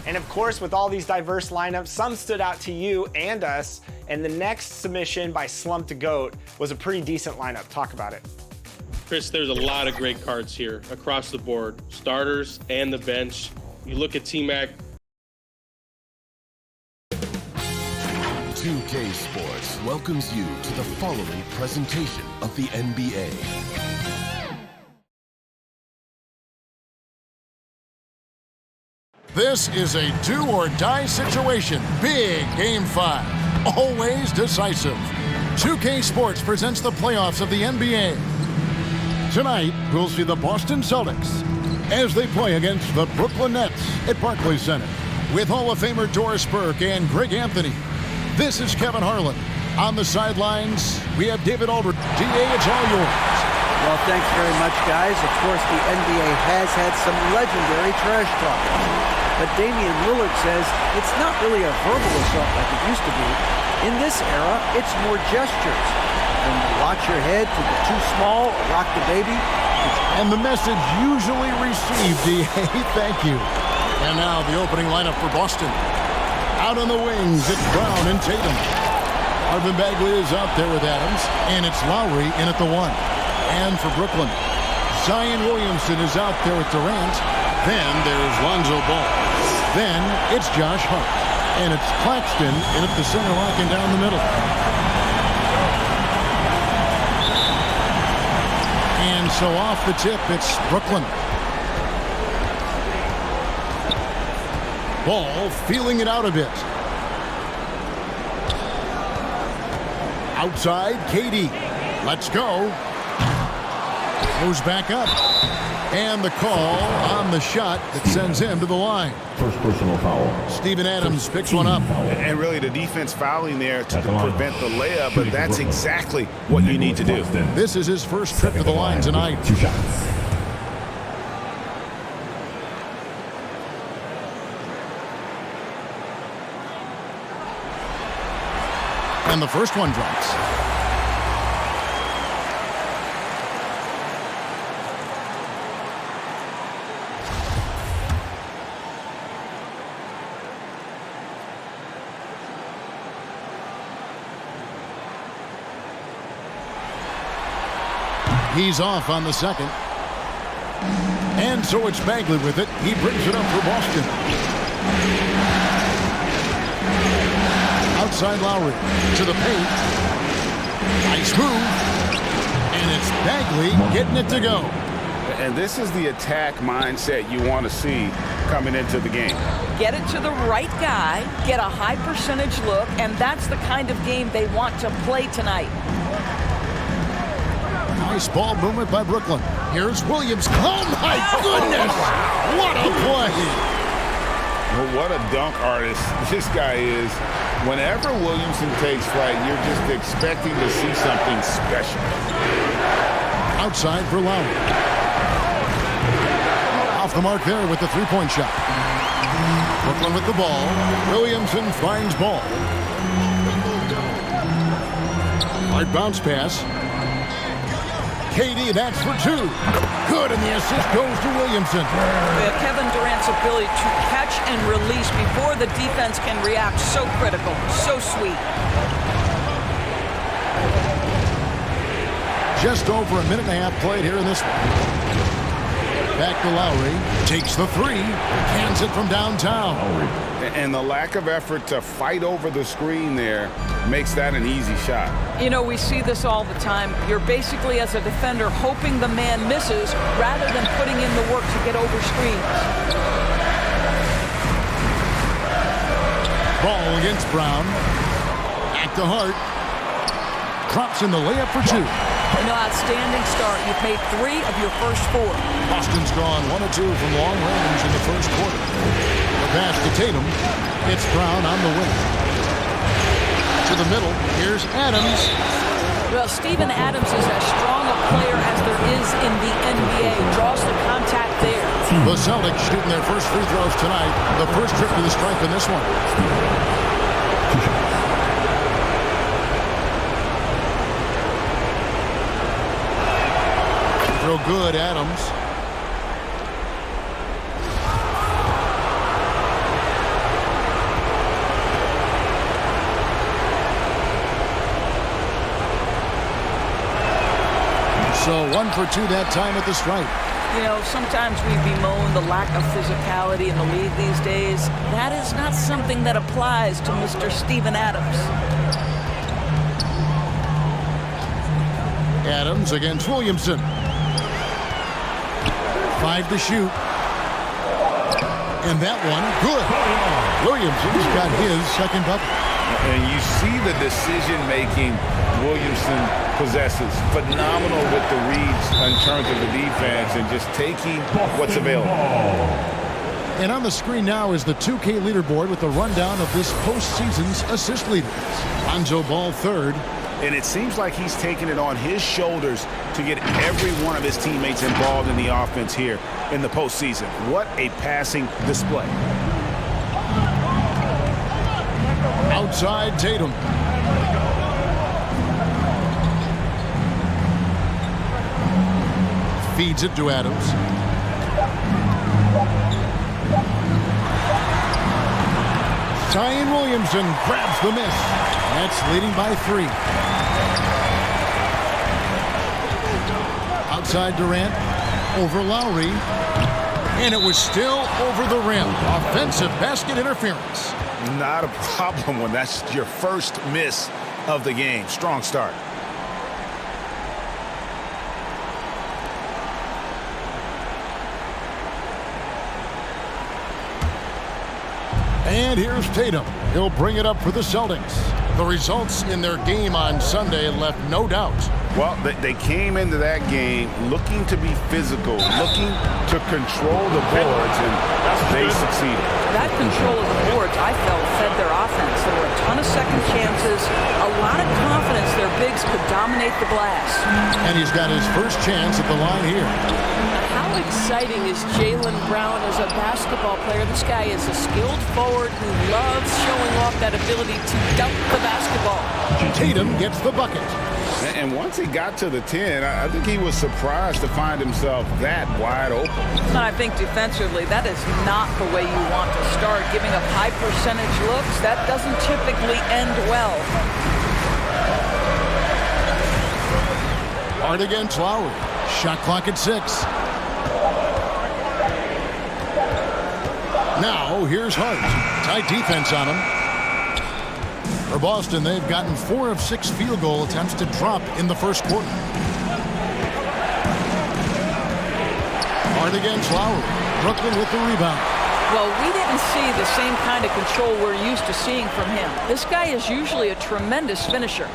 And of course, with all these diverse lineups, some stood out to you and us. And the next submission by Slump to Goat was a pretty decent lineup. Talk about it. Chris, there's a lot of great cards here across the board, starters and the bench. You look at T-Mac. 2K Sports welcomes you to the following presentation of the NBA. This is a do-or-die situation. Big Game 5. Always decisive. 2K Sports presents the playoffs of the NBA. Tonight, we'll see the Boston Celtics as they play against the Brooklyn Nets at Barclays Center with Hall of Famer Doris Burke and Greg Anthony. This is Kevin Harlan. On the sidelines, we have David Aldridge. DA, it's all yours. Well, thanks very much, guys. Of course, the NBA has had some legendary trash talk. But Damian Lillard says it's not really a verbal assault like it used to be. In this era, it's more gestures. And watch your head to the too small, rock the baby. And the message usually received, DA. Thank you. And now the opening lineup for Boston. Out on the wings, it's Brown and Tatum. Marvin Bagley is out there with Adams, and it's Lowry in at the 1. And for Brooklyn, Zion Williamson is out there with Durant. Then there's Lonzo Ball. Then it's Josh Hart. And it's Claxton in at the center, locking down the middle. And so off the tip, it's Brooklyn. Ball feeling it out a bit. Outside, KD. Let's go. Goes back up. And the call on the shot that sends him to the line. First personal foul. Steven Adams picks one up. And really the defense fouling there to prevent the layup, but that's exactly what you need to do. This is his first trip to the line tonight. 2 shots. And the first one drops. He's off on the second. And so it's Bagley with it. He brings it up for Boston. Outside Lowry to the paint. Nice move. And it's Bagley getting it to go. And this is the attack mindset you want to see coming into the game. Get it to the right guy, get a high percentage look, and that's the kind of game they want to play tonight. Nice ball movement by Brooklyn. Here's Williams. Oh, my goodness! What a play! Well, what a dunk artist this guy is. Whenever Williamson takes flight, you're just expecting to see something special. Outside for Lowry. Off the mark there with the three-point shot. Brooklyn with the ball. Williamson finds ball. Hard bounce pass. KD, that's for 2. Good, and the assist goes to Williamson. Kevin Durant's ability to catch and release before the defense can react, so critical, so sweet. Just over a minute and a half played here in this one. Back to Lowry. Takes the 3. Cans it from downtown. And the lack of effort to fight over the screen there makes that an easy shot. You know, we see this all the time. You're basically, as a defender, hoping the man misses rather than putting in the work to get over screens. Ball against Brown. Back to Hart. Drops in the layup for 2. You know, outstanding start. You've made 3 of your first 4. Boston's gone 1 of 2 from long range in the first quarter. The pass to Tatum. It's Brown on the wing. To the middle. Here's Adams. Well, Steven Adams is as strong a player as there is in the NBA. Draws the contact there. The Celtics shooting their first free throws tonight. The first trip to the stripe in this one. Throw good, Adams. So 1 for 2 that time at the stripe. You know, sometimes we bemoan the lack of physicality in the league these days. That is not something that applies to Mr. Steven Adams. Adams against Williamson. 5 to shoot. And that one, good. Williamson's got his second bucket. And you see the decision-making Williamson possesses. Phenomenal with the reads in terms of the defense and just taking what's available. And on the screen now is the 2K leaderboard with the rundown of this postseason's assist leaders. Lonzo Ball third. And it seems like he's taking it on his shoulders to get every one of his teammates involved in the offense here in the postseason. What a passing display. Outside Tatum. Feeds it to Adams. Zion Williamson grabs the miss. That's leading by 3. Outside Durant. Over Lowry. And it was still over the rim. Offensive basket interference. Not a problem when that's your first miss of the game. Strong start. And here's Tatum. He'll bring it up for the Celtics. The results in their game on Sunday left no doubt. Well, they came into that game looking to be physical, looking to control the boards, and they succeeded. That control of the boards, I felt, fed their offense. There were a ton of second chances, a lot of confidence their bigs could dominate the glass. And he's got his first chance at the line here. How exciting is Jaylen Brown as a basketball player? This guy is a skilled forward who loves showing off that ability to dunk the basketball. Tatum gets the bucket. And once he got to the 10, I think he was surprised to find himself that wide open. And I think defensively, that is not the way you want to start. Giving up high percentage looks, that doesn't typically end well. Hard against Lowry. Shot clock at 6. Now, here's Hart. Tight defense on him. For Boston, they've gotten 4 of 6 field goal attempts to drop in the first quarter. Hart against Lowry. Brooklyn with the rebound. Well, we didn't see the same kind of control we're used to seeing from him. This guy is usually a tremendous finisher.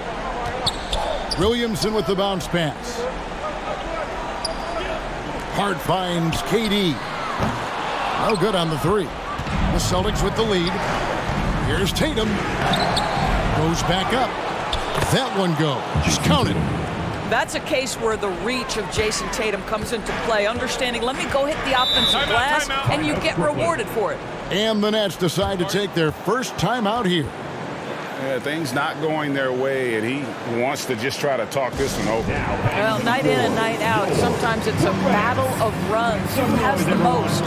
Williamson with the bounce pass. Hart finds KD. No good on the 3. The Celtics with the lead. Here's Tatum. Goes back up. That one go. Just count it. That's a case where the reach of Jason Tatum comes into play. Understanding, let me go hit the offensive glass, and you get rewarded for it. And the Nets decide to take their first timeout here. Yeah, things not going their way, and he wants to just try to talk this one over. Well, night in and night out, sometimes it's a battle of runs. Who has the most?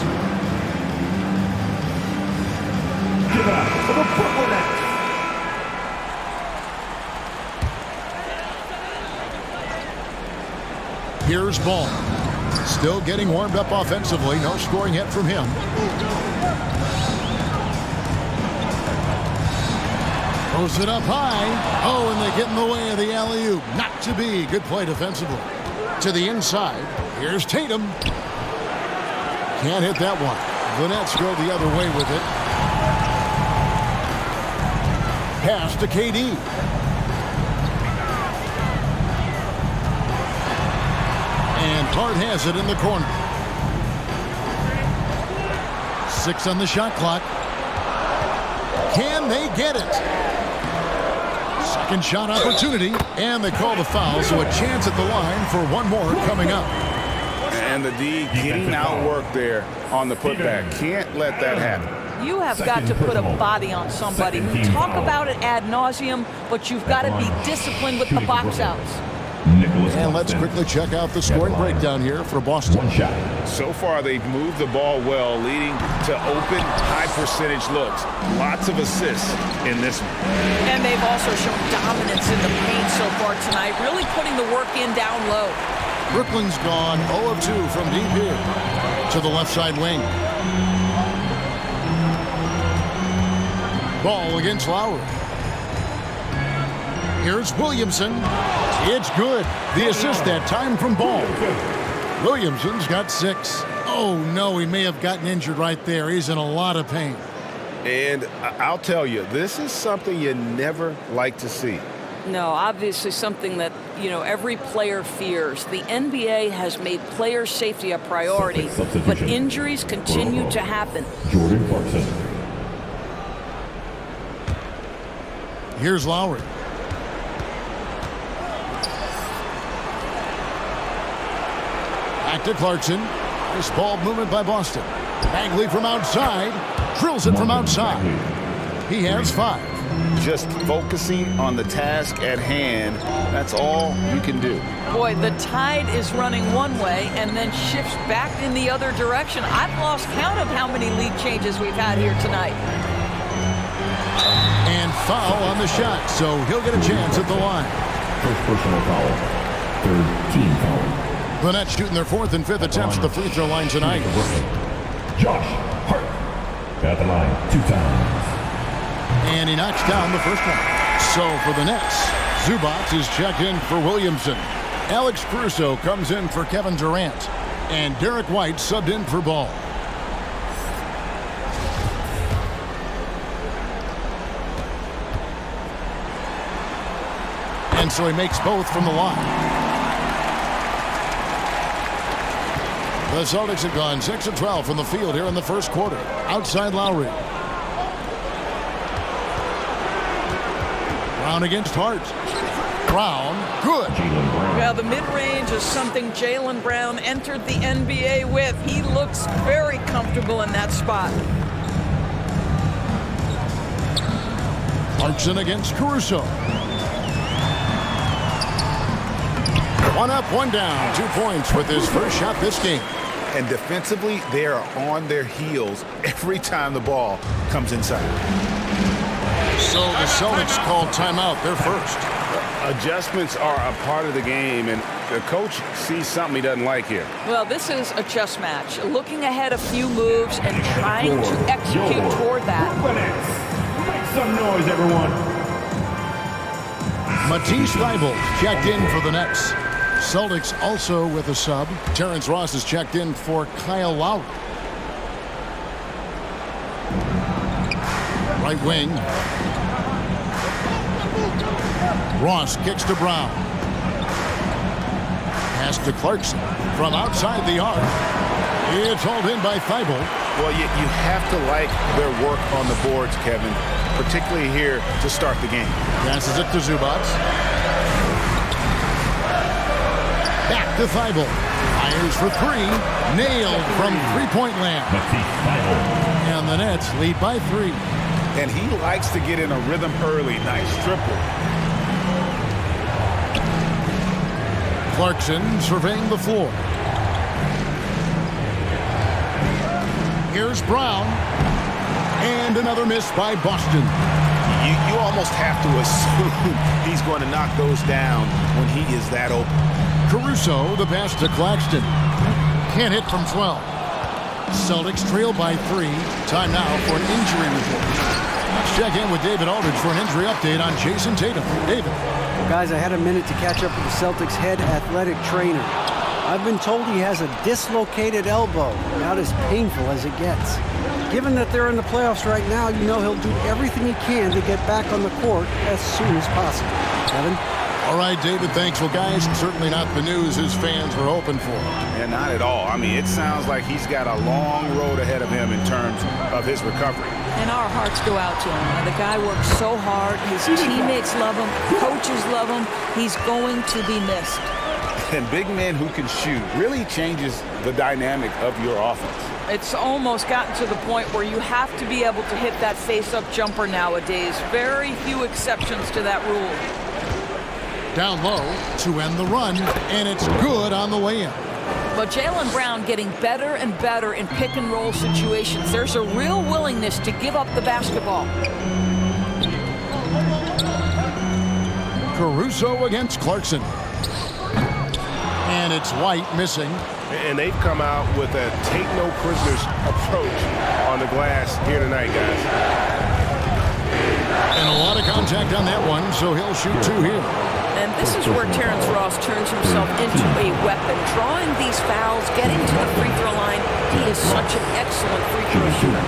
Here's Ball. Still getting warmed up offensively. No scoring hit from him. Throws it up high. Oh, and they get in the way of the alley-oop. Not to be. Good play defensively. To the inside. Here's Tatum. Can't hit that one. The Nets go the other way with it. Pass to KD. And Hart has it in the corner. 6 on the shot clock. Can they get it? Second shot opportunity. And they call the foul, so a chance at the line for one more coming up. And the D getting outworked there on the putback. Can't let that happen. You have got to put a body on somebody. We talk about it ad nauseum, but you've got to be disciplined with the box outs. And let's quickly check out the scoring breakdown here for Boston. So far, they've moved the ball well, leading to open, high-percentage looks. Lots of assists in this one. And they've also shown dominance in the paint so far tonight, really putting the work in down low. Brooklyn's gone 0 of 2 from deep here to the left side wing. Ball against Lowry. Here's Williamson. It's good. The assist that time from Ball. Williamson's got 6. Oh, no, he may have gotten injured right there. He's in a lot of pain. And I'll tell you, this is something you never like to see. No, obviously something that, every player fears. The NBA has made player safety a priority, but injuries continue to happen. Jordan Clarkson. Here's Lowry. Back to Clarkson. This ball movement by Boston. Bagley from outside. Drills it from outside. He has 5. Just focusing on the task at hand, that's all you can do. Boy, the tide is running one way and then shifts back in the other direction. I've lost count of how many lead changes we've had here tonight. And foul on the shot, so he'll get a chance at the line. First personal foul. Third team foul. The Nets shooting their 4th and 5th attempts at the free throw line tonight. Josh Hart at the line 2 times. And he knocks down the first one. So for the Nets, Zubac is checked in for Williamson. Alex Caruso comes in for Kevin Durant. And Derek White subbed in for Ball. And so he makes both from the line. The Celtics have gone 6 of 12 from the field here in the first quarter. Outside Lowry. Brown against Hart. Brown, good. Well, the mid-range is something Jaylen Brown entered the NBA with. He looks very comfortable in that spot. Clarkson against Caruso. 1 up, 1 down. 2 points with his first shot this game. And defensively, they are on their heels every time the ball comes inside. So the Celtics call timeout, their first. Adjustments are a part of the game, and the coach sees something he doesn't like here. Well, this is a chess match. Looking ahead a few moves and trying to execute toward that. Make some noise, everyone. Matisse Thybulle checked in for the Nets. Celtics also with a sub. Terrence Ross is checked in for Kyle Lowry. Right wing. Ross kicks to Brown. Pass to Clarkson from outside the arc. It's hauled in by Thybulle. Well, you have to like their work on the boards, Kevin, particularly here to start the game. Passes it to Zubac. Back to Thybulle. Fires for 3. Nailed from three-point land. And the Nets lead by 3. And he likes to get in a rhythm early. Nice triple. Clarkson surveying the floor. Here's Brown. And another miss by Boston. You almost have to assume he's going to knock those down when he is that open. Caruso, the pass to Claxton. Can't hit from 12. Celtics trail by 3. Time now for an injury report. Let's check in with David Aldridge for an injury update on Jason Tatum. David. Well, guys, I had a minute to catch up with the Celtics head athletic trainer. I've been told he has a dislocated elbow, about as painful as it gets. Given that they're in the playoffs right now, you know he'll do everything he can to get back on the court as soon as possible. Kevin? All right, David, thanks. Well, guys, certainly not the news his fans were hoping for. Yeah, not at all. I mean, it sounds like he's got a long road ahead of him in terms of his recovery. And our hearts go out to him. The guy works so hard. His teammates love him. Coaches love him. He's going to be missed. And big men who can shoot really changes the dynamic of your offense. It's almost gotten to the point where you have to be able to hit that face-up jumper nowadays. Very few exceptions to that rule. Down low to end the run, and it's good on the way in. But Jaylen Brown getting better and better in pick-and-roll situations. There's a real willingness to give up the basketball. Caruso against Clarkson. And it's White missing. And they've come out with a take-no-prisoners approach on the glass here tonight, guys. And a lot of contact on that one, so he'll shoot 2 here. And this is where Terrence Ross turns himself into a weapon. Drawing these fouls, getting to the free throw line. He is such an excellent free throw shooter.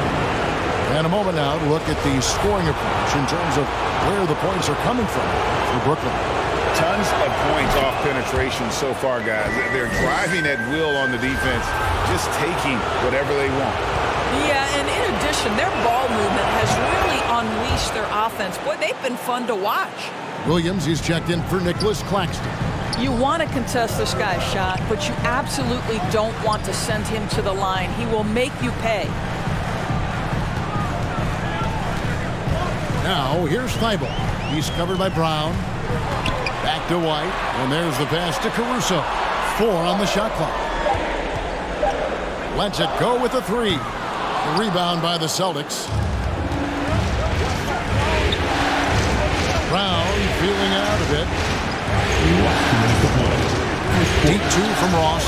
And a moment now to look at the scoring approach in terms of where the points are coming from for Brooklyn. Tons of points off penetration so far, guys. They're driving at will on the defense, just taking whatever they want. Yeah, and in addition, their ball movement has really unleashed their offense. Boy, they've been fun to watch. Williams is checked in for Nicholas Claxton. You want to contest this guy's shot, but you absolutely don't want to send him to the line. He will make you pay. Now, here's Thibault. He's covered by Brown. Back to White, and there's the pass to Caruso. 4 on the shot clock. Lets it go with a 3. The rebound by the Celtics. Brown feeling out a bit. Deep 2 from Ross.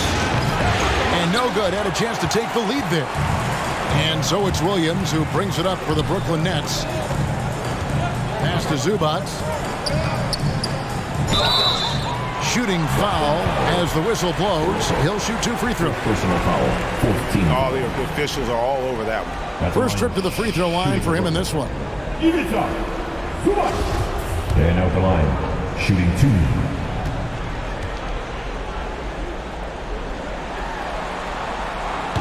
And no good. Had a chance to take the lead there. And so it's Williams who brings it up for the Brooklyn Nets. Pass to Zubac. Shooting foul as the whistle blows. He'll shoot 2 free throws. Personal foul, 14. All the officials are all over that one. First trip to the free throw line for him in this one. And out the line, shooting 2.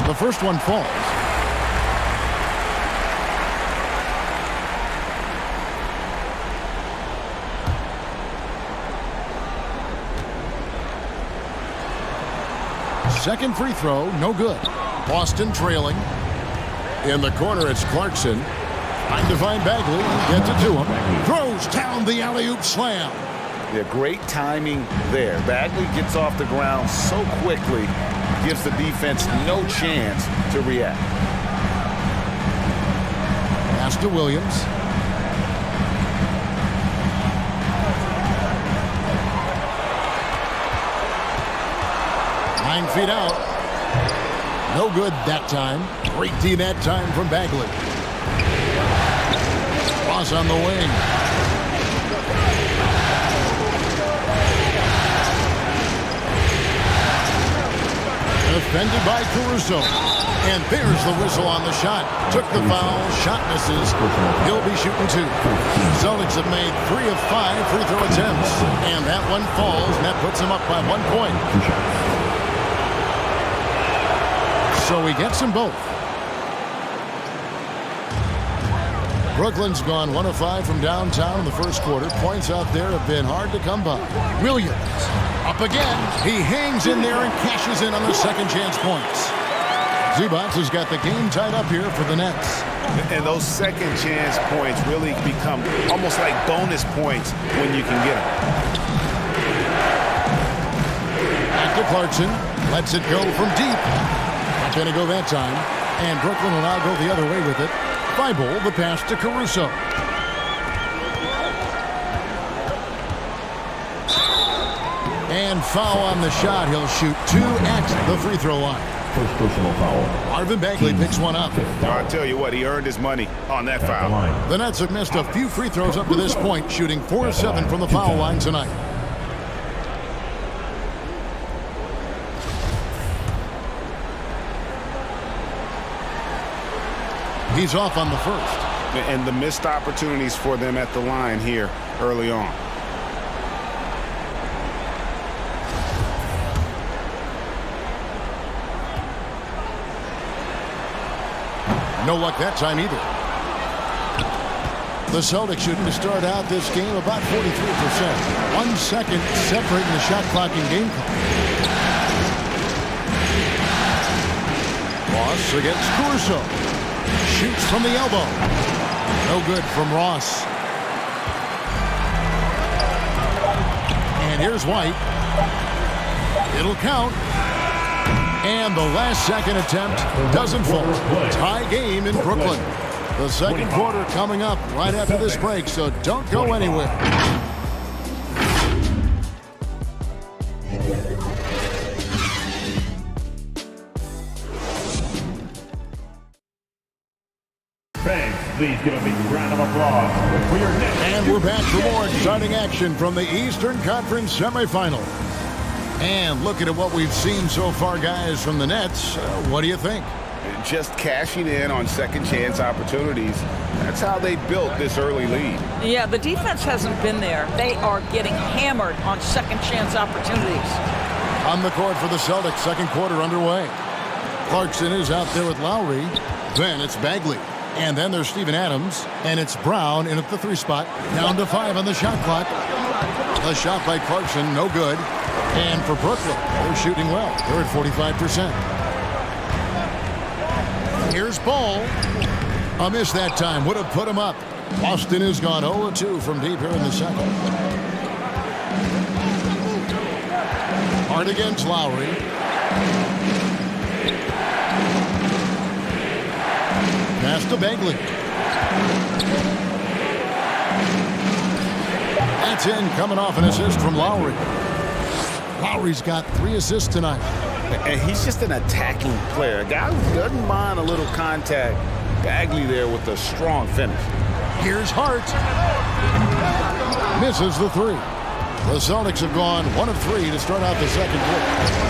The first one falls. Second free throw, no good. Boston trailing. In the corner, it's Clarkson. Trying to find Bagley. Gets it to him. Throws down the alley-oop slam. Yeah, great timing there. Bagley gets off the ground so quickly, gives the defense no chance to react. Pass to Williams. Nine feet out. No good that time. Great D that time from Bagley. Ross on the wing. Defended by Caruso. And there's the whistle on the shot. Took the foul. Shot misses. He'll be shooting 2. Celtics have made 3 of 5 free throw attempts. And that one falls. And that puts him up by 1 point. So he gets them both. Brooklyn's gone 1 of 5 from downtown in the first quarter. Points out there have been hard to come by. Williams up again. He hangs in there and cashes in on the second chance points. Zubac has got the game tied up here for the Nets. And those second chance points really become almost like bonus points when you can get them. Back to Clarkson. Lets it go from deep. Not going to go that time. And Brooklyn will now go the other way with it. Thibault, the pass to Caruso. And foul on the shot. He'll shoot 2 at the free throw line. First personal foul. Marvin Bagley picks one up. I tell you what, he earned his money on that foul. The Nets have missed a few free throws up to this point, shooting 4 of 7 from the foul line tonight. He's off on the first. And the missed opportunities for them at the line here early on. No luck that time either. The Celtics shooting to start out this game about 43%. 1 second separating the shot clock and game clock. Ross against Caruso. Shoots from the elbow. No good from Ross. And here's White. It'll count. And the last second attempt doesn't fall. Tie game in Brooklyn. The second quarter coming up right after this break, so don't go anywhere. Please give a big round of applause for your next. And we're back for more exciting action from the Eastern Conference semifinal. And looking at what we've seen so far, guys, from the Nets, what do you think? Just cashing in on second chance opportunities. That's how they built this early lead. Yeah, the defense hasn't been there. They are getting hammered on second chance opportunities. On the court for the Celtics, second quarter underway. Clarkson is out there with Lowry. Then it's Bagley. And then there's Steven Adams. And it's Brown in at the 3 spot. Down to 5 on the shot clock. A shot by Clarkson, no good. And for Brooklyn, they're shooting well. They're at 45%. Here's Ball. A miss that time. Would have put him up. Boston has gone 0-2 from deep here in the second. Hard against Lowry. Pass to Bagley. That's in, coming off an assist from Lowry. Lowry's got 3 assists tonight. And he's just an attacking player. A guy who doesn't mind a little contact. Bagley there with a strong finish. Here's Hart. Misses the 3. The Celtics have gone 1 of 3 to start out the second quarter.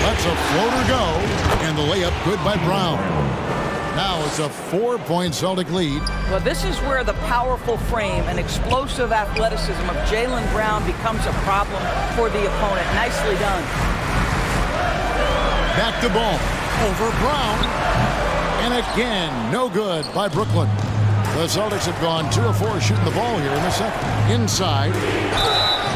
Lets a floater go, and the layup good by Brown. Now it's a 4-point Celtic lead. Well, this is where the powerful frame and explosive athleticism of Jaylen Brown becomes a problem for the opponent. Nicely done. Back to Ball. Over Brown. And again, no good by Brooklyn. The Celtics have gone 2 of 4 shooting the ball here in the second. Inside.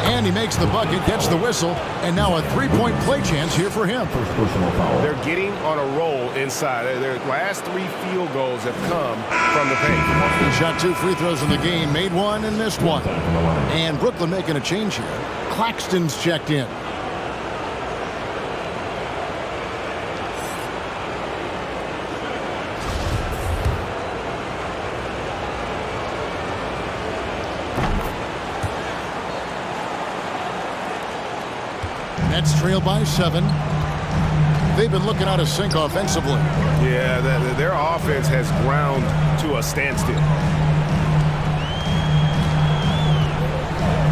And he makes the bucket, gets the whistle, and now a 3-point play chance here for him. First personal foul. They're getting on a roll inside. Their last 3 field goals have come from the paint. He shot 2 free throws in the game, made 1 and missed 1. And Brooklyn making a change here. Claxton's checked in. Nets trail by 7. They've been looking out of sync offensively. Yeah, their offense has ground to a standstill.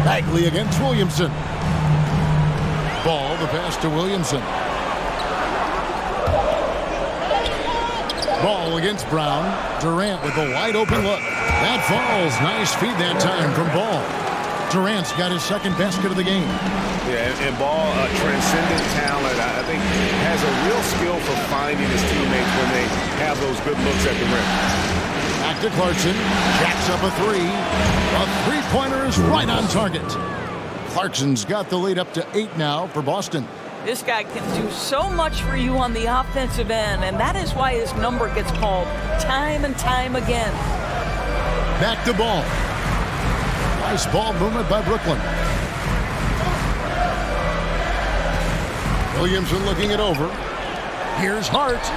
Bagley against Williamson. Ball, the pass to Williamson. Ball against Brown. Durant with a wide open look. That falls. Nice feed that time from Ball. Durant's got his second basket of the game. Yeah, and Ball, transcendent talent, I think, has a real skill for finding his teammates when they have those good looks at the rim. Back to Clarkson. Jacks up a 3. A 3-pointer is right on target. Clarkson's got the lead up to 8 now for Boston. This guy can do so much for you on the offensive end, and that is why his number gets called time and time again. Back to Ball. Nice ball movement by Brooklyn. Williamson looking it over. Here's Hart.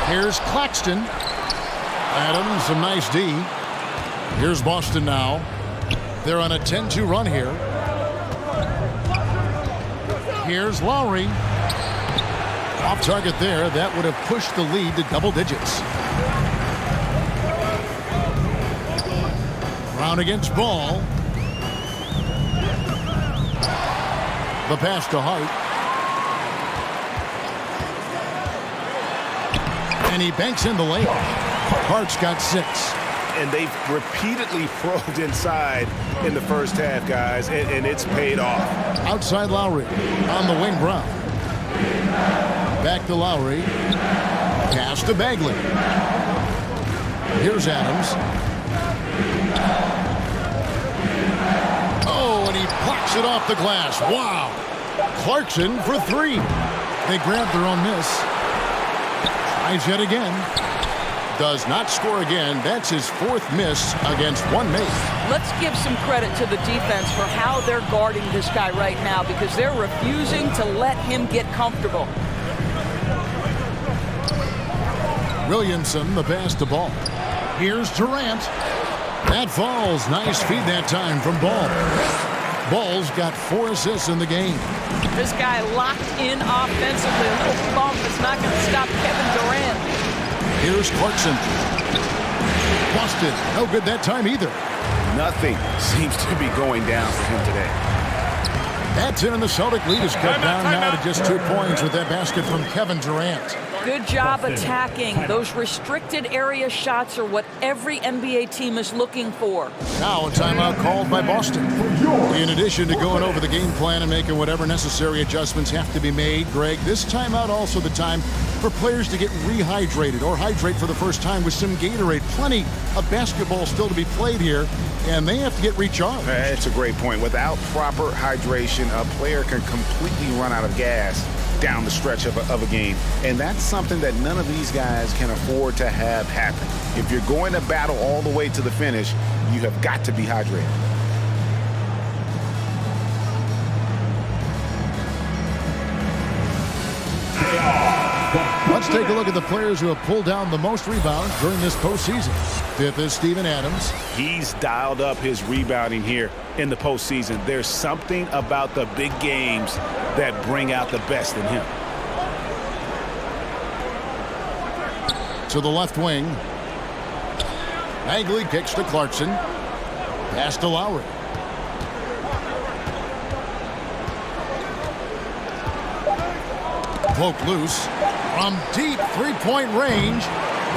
Here's Claxton. Adams, some nice D. Here's Boston now. They're on a 10-2 run here. Here's Lowry. Off target there. That would have pushed the lead to double digits. Brown against Ball. The pass to Hart. And he banks in the layup. Hart's got 6. And they've repeatedly probed inside in the first half, guys, and it's paid off. Outside Lowry. On the wing, Brown. Back to Lowry. Pass to Bagley. Here's Adams. Oh, and he blocks it off the glass. Wow. Clarkson for 3. They grabbed their own miss. Tries yet again. Does not score again. That's his 4th miss against 1 mate. Let's give some credit to the defense for how they're guarding this guy right now, because they're refusing to let him get comfortable. Williamson, the pass to Ball. Here's Durant. That falls. Nice feed that time from Ball. Ball's got 4 assists in the game. This guy locked in offensively. A little bump is not going to stop Kevin Durant. Here's Clarkson. Busted. No good that time either. Nothing seems to be going down for him today. That's it, and the Celtic lead is cut down now to just 2 points with that basket from Kevin Durant. Good job attacking. Those restricted area shots are what every NBA team is looking for. Now a timeout called by Boston. In addition to going over the game plan and making whatever necessary adjustments have to be made, Greg, this timeout also the time for players to get rehydrated or hydrate for the first time with some Gatorade. Plenty of basketball still to be played here, and they have to get recharged. That's a great point. Without proper hydration, a player can completely run out of gas down the stretch of a game. And that's something that none of these guys can afford to have happen. If you're going to battle all the way to the finish, you have got to be hydrated. Let's take a look at the players who have pulled down the most rebounds during this postseason. Fifth is Steven Adams. He's dialed up his rebounding here in the postseason. There's something about the big games that bring out the best in him. To the left wing. Bagley kicks to Clarkson. Pass to Lowry. Poke loose. From deep three-point range.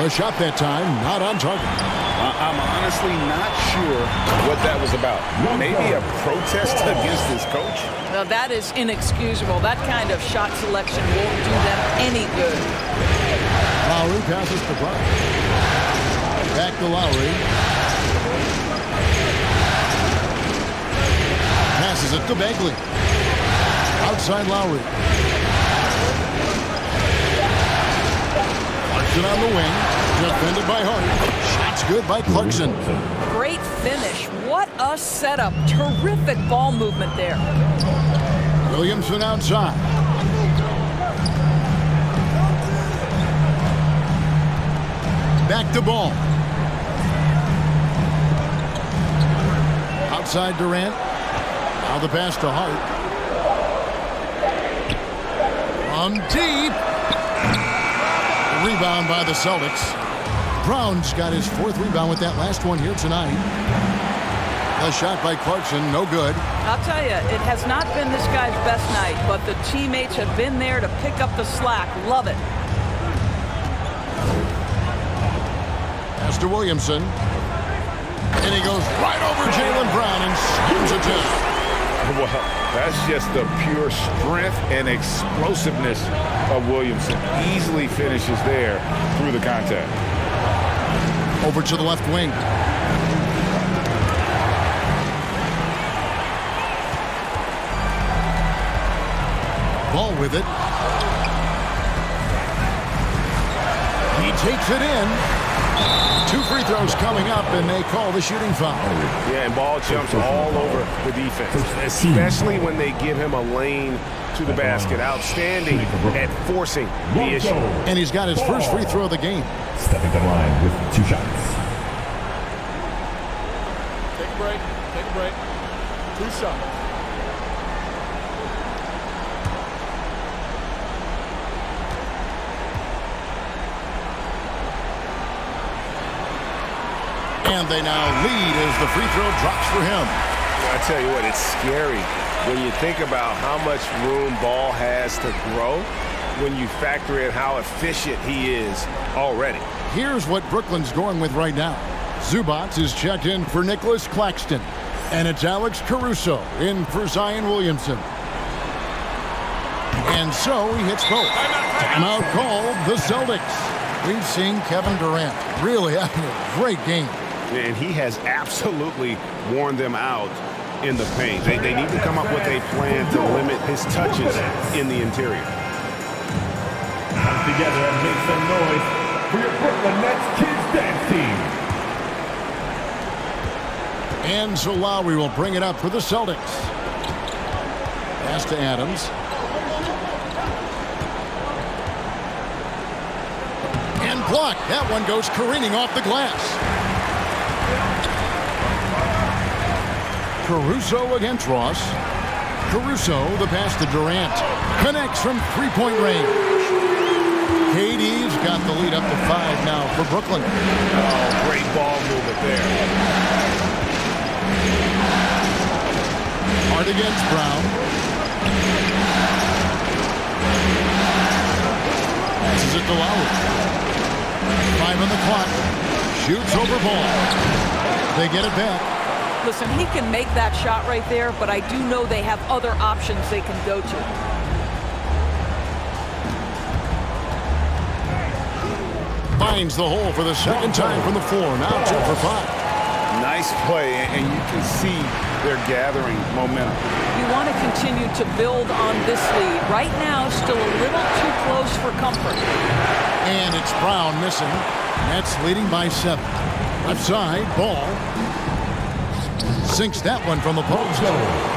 The shot that time not on target. I'm honestly not sure what that was about. Maybe a protest against his coach? Now that is inexcusable. That kind of shot selection won't do them any good. Lowry passes to Brown. Back to Lowry. Passes it to Bagley. Outside Lowry. Clarkson on the wing. Defended by Hart. Shots good by Clarkson. Great finish. What a setup. Terrific ball movement there. Williamson outside. Back to Ball. Outside Durant. Now the pass to Hart. From deep. Rebound by the Celtics. Brown's got his fourth rebound with that last one here tonight. A shot by Clarkson, no good. I'll tell you, it has not been this guy's best night, but the teammates have been there to pick up the slack. Love it. Pass to Williamson. And he goes right over Jaylen Brown and screws it down. Well, that's just the pure strength and explosiveness of Williamson. Easily finishes there through the contact. Over to the left wing. Ball with it. He takes it in. 2 free throws coming up, and they call the shooting foul. Yeah, and Ball jumps all over the defense, especially when they give him a lane to the basket. Outstanding at forcing the issue. And he's got his first free throw of the game. Stepping to the line with 2 shots. Take a break. Take a break. 2 shots. And they now lead as the free throw drops for him. I tell you what, it's scary when you think about how much room Ball has to grow when you factor in how efficient he is already. Here's what Brooklyn's going with right now. Zubac is checked in for Nicholas Claxton. And it's Alex Caruso in for Zion Williamson. And so he hits both. Timeout called the Celtics. We've seen Kevin Durant really having a great game. And he has absolutely worn them out in the paint. They need to come up with a plan to limit his touches in the interior. Come together and make some noise for your Brooklyn Nets Kids Dance Team. And so Lowry will bring it up for the Celtics. Pass to Adams. And blocked. That one goes careening off the glass. Caruso against Ross. Caruso, the pass to Durant. Connects from three-point range. KD's got the lead up to 5 now for Brooklyn. Oh, great ball movement there. Hard against Brown. Passes it to Lowry. 5 on the clock. Shoots over ball. They get it back. Listen, he can make that shot right there, but I do know they have other options they can go to. Finds the hole for the second time from the floor. Now 2 for 5. Nice play, and you can see they're gathering momentum. You want to continue to build on this lead. Right now, still a little too close for comfort. And it's Brown missing. Nets leading by 7. Left side, Ball. Sinks that one from the post.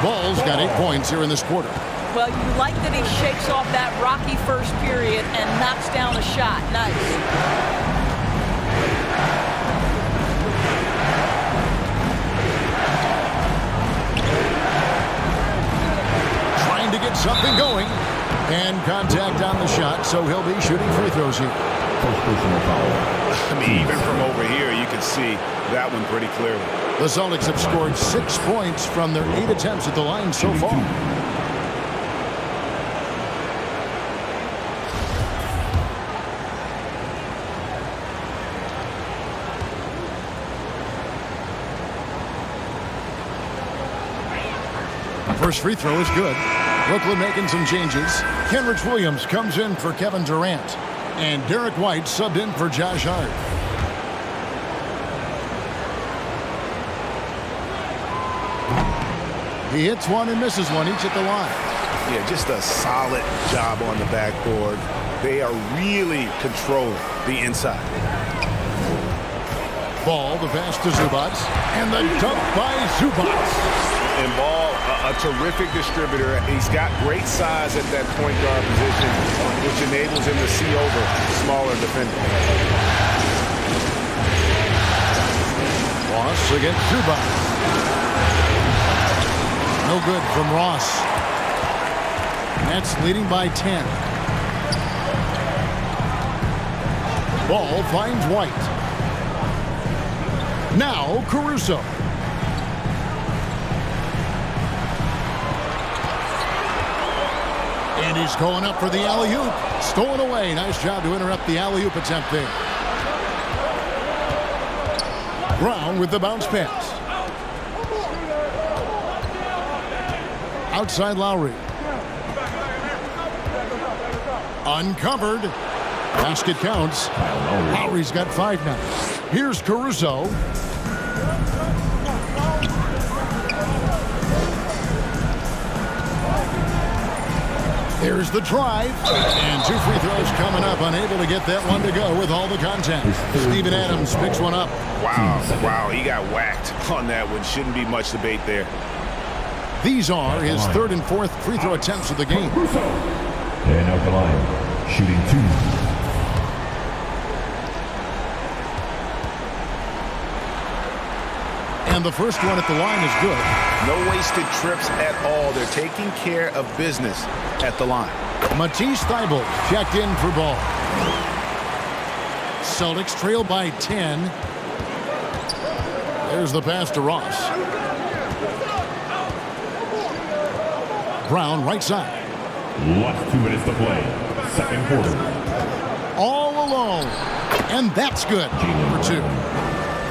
Ball's got 8 points here in this quarter. Well, you like that he shakes off that rocky first period and knocks down a shot. Nice. To get something going, and contact on the shot, so he'll be shooting free throws here. I mean, even from over here, you can see that one pretty clearly. The Celtics have scored 6 points from their 8 attempts at the line so far. First free throw is good. Brooklyn making some changes. Kenrich Williams comes in for Kevin Durant. And Derek White subbed in for Josh Hart. He hits one and misses one, each at the line. Yeah, just a solid job on the backboard. They are really controlling the inside. Ball, the pass to Zubac. And the dunk by Zubac. And Ball, a terrific distributor. He's got great size at that point guard position, which enables him to see over smaller defenders. Ross against Zubac. No good from Ross. Nets leading by 10. Ball finds White. Now Caruso. And he's going up for the alley-oop. Stolen away. Nice job to interrupt the alley-oop attempt there. Brown with the bounce pass. Outside Lowry. Uncovered. Basket counts. Lowry's got 5 now. Here's Caruso. There's the drive. And 2 free throws coming up. Unable to get that one to go with all the contact. Steven Adams picks one up. Wow, he got whacked on that one. Shouldn't be much debate there. These are his 3rd and 4th free throw attempts of the game. And out the line, shooting 2. And the first one at the line is good. No wasted trips at all. They're taking care of business at the line. Matisse Thybulle checked in for Ball. Celtics trail by 10. There's the pass to Ross. Brown right side. Last 2 minutes to play. Second quarter. All alone. And that's good for 2.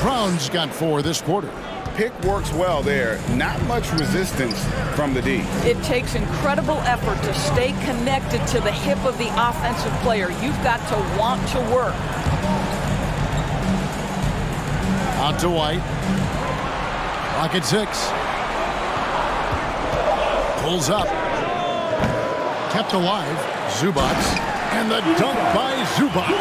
Brown's got 4 this quarter. Pick works well there. Not much resistance from the D. It takes incredible effort to stay connected to the hip of the offensive player. You've got to want to work. Out to White. Clock at 6. Pulls up. Kept alive. Zubac. And the dunk by Zubac.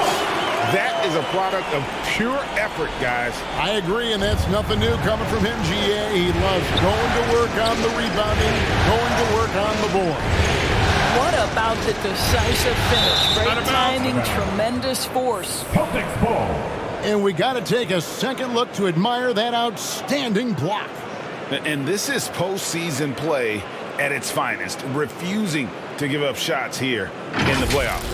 That is a product of pure effort, guys. I agree, and that's nothing new coming from him, GA. He loves going to work on the rebounding, going to work on the board. What about the decisive finish? Great timing, tremendous force. Celtics ball. And we got to take a second look to admire that outstanding block. And this is postseason play at its finest, refusing to give up shots here in the playoffs.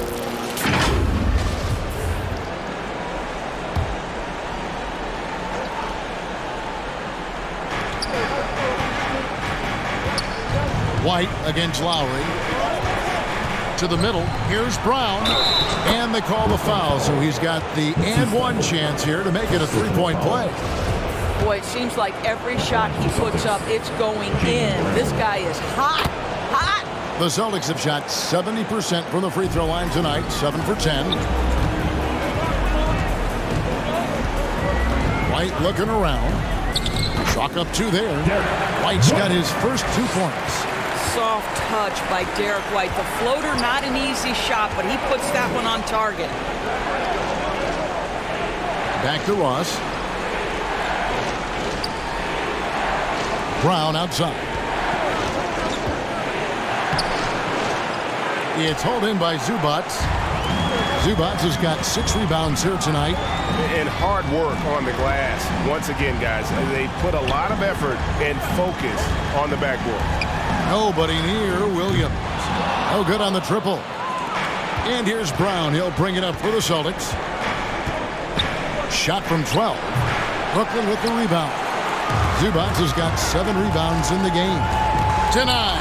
White against Lowry. To the middle. Here's Brown. And they call the foul, so he's got the and one chance here to make it a three-point play. Boy, it seems like every shot he puts up, it's going in. This guy is hot, hot. The Celtics have shot 70% from the free throw line tonight, 7 for 10. White looking around. Chalk up 2 there. White's got his first 2 points. Soft touch by Derek White. The floater, not an easy shot, but he puts that one on target. Back to Ross. Brown outside. It's hauled in by Zubats. Zubats has got 6 rebounds here tonight. And hard work on the glass. Once again, guys, they put a lot of effort and focus on the backboard. Nobody near Williams. No good on the triple. And here's Brown. He'll bring it up for the Celtics. Shot from 12. Brooklyn with the rebound. Zubats has got 7 rebounds in the game. Tonight.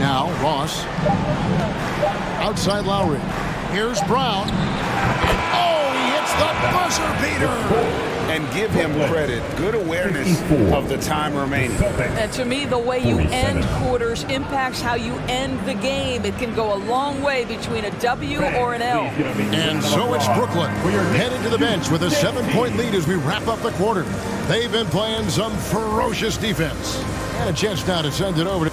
Now Ross. Outside Lowry. Here's Brown. Oh, he hits the buzzer beater. And give him credit. Good awareness of the time remaining. And to me, the way you end quarters impacts how you end the game. It can go a long way between a W or an L. And so it's Brooklyn headed to the bench with a 7-point lead as we wrap up the quarter. They've been playing some ferocious defense. And a chance now to send it over to...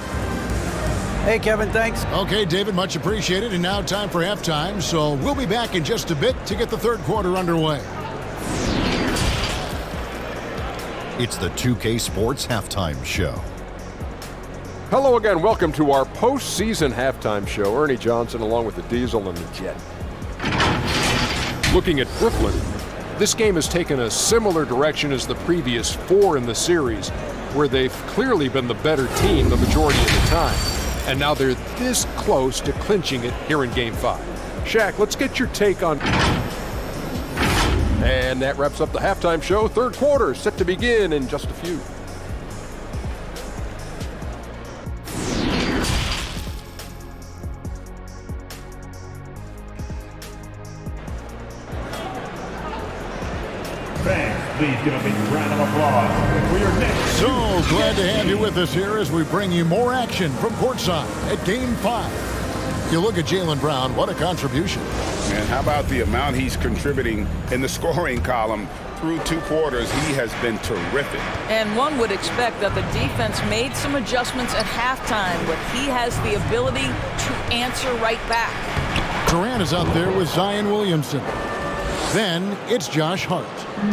Hey, Kevin, thanks. Okay, David, much appreciated. And now time for halftime. So we'll be back in just a bit to get the third quarter underway. It's the 2K Sports Halftime Show. Hello again. Welcome to our postseason halftime show. Ernie Johnson along with the Diesel and the Jet. Looking at Brooklyn, this game has taken a similar direction as the previous 4 in the series, where they've clearly been the better team the majority of the time. And now they're this close to clinching it here in Game 5. Shaq, let's get your take on... And that wraps up the halftime show. Third quarter set to begin in just a few. Fans, please give a big round of applause for your next. So glad to have you with us here as we bring you more action from courtside at Game 5. You look at Jaylen Brown, what a contribution. And how about the amount he's contributing in the scoring column through 2 quarters? He has been terrific. And one would expect that the defense made some adjustments at halftime, but he has the ability to answer right back. Durant is out there with Zion Williamson. Then it's Josh Hart.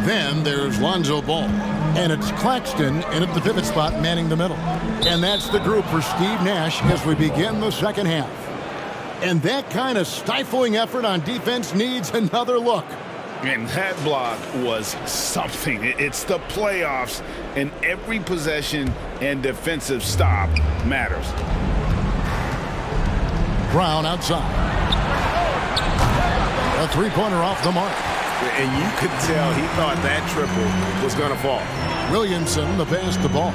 Then there's Lonzo Ball. And it's Claxton in at the pivot spot manning the middle. And that's the group for Steve Nash as we begin the second half. And that kind of stifling effort on defense needs another look. And that block was something. It's the playoffs, and every possession and defensive stop matters. Brown outside. A 3-pointer off the mark. And you could tell he thought that triple was going to fall. Williamson, the pass the ball.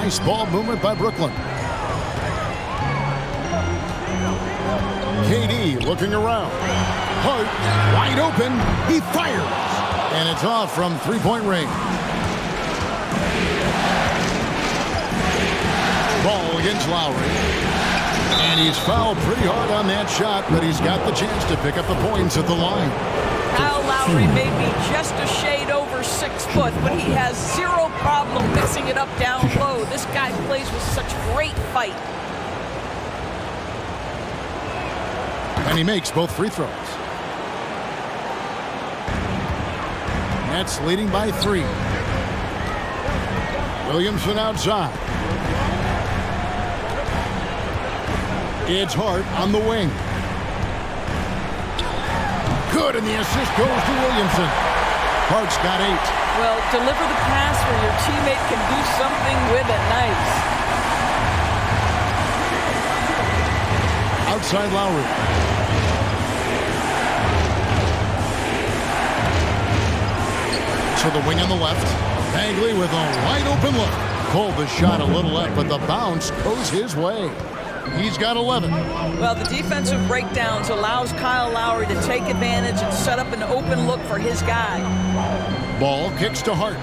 Nice ball movement by Brooklyn. KD looking around. Hart wide open. He fires. And it's off from 3-point range. Ball against Lowry. And he's fouled pretty hard on that shot, but he's got the chance to pick up the points at the line. Kyle Lowry may be just a shade over 6 foot, but he has zero problem mixing it up down low. This guy plays with such great fight. And he makes both free throws. Nets leading by 3. Williamson outside. It's Hart on the wing. Good, and the assist goes to Williamson. Hart's got 8. Well, deliver the pass where your teammate can do something with it. Nice. Outside Lowry. To the wing on the left. Bagley with a wide open look. Pulled the shot a little left, but the bounce goes his way. He's got 11. Well, the defensive breakdowns allows Kyle Lowry to take advantage and set up an open look for his guy. Ball kicks to Hart.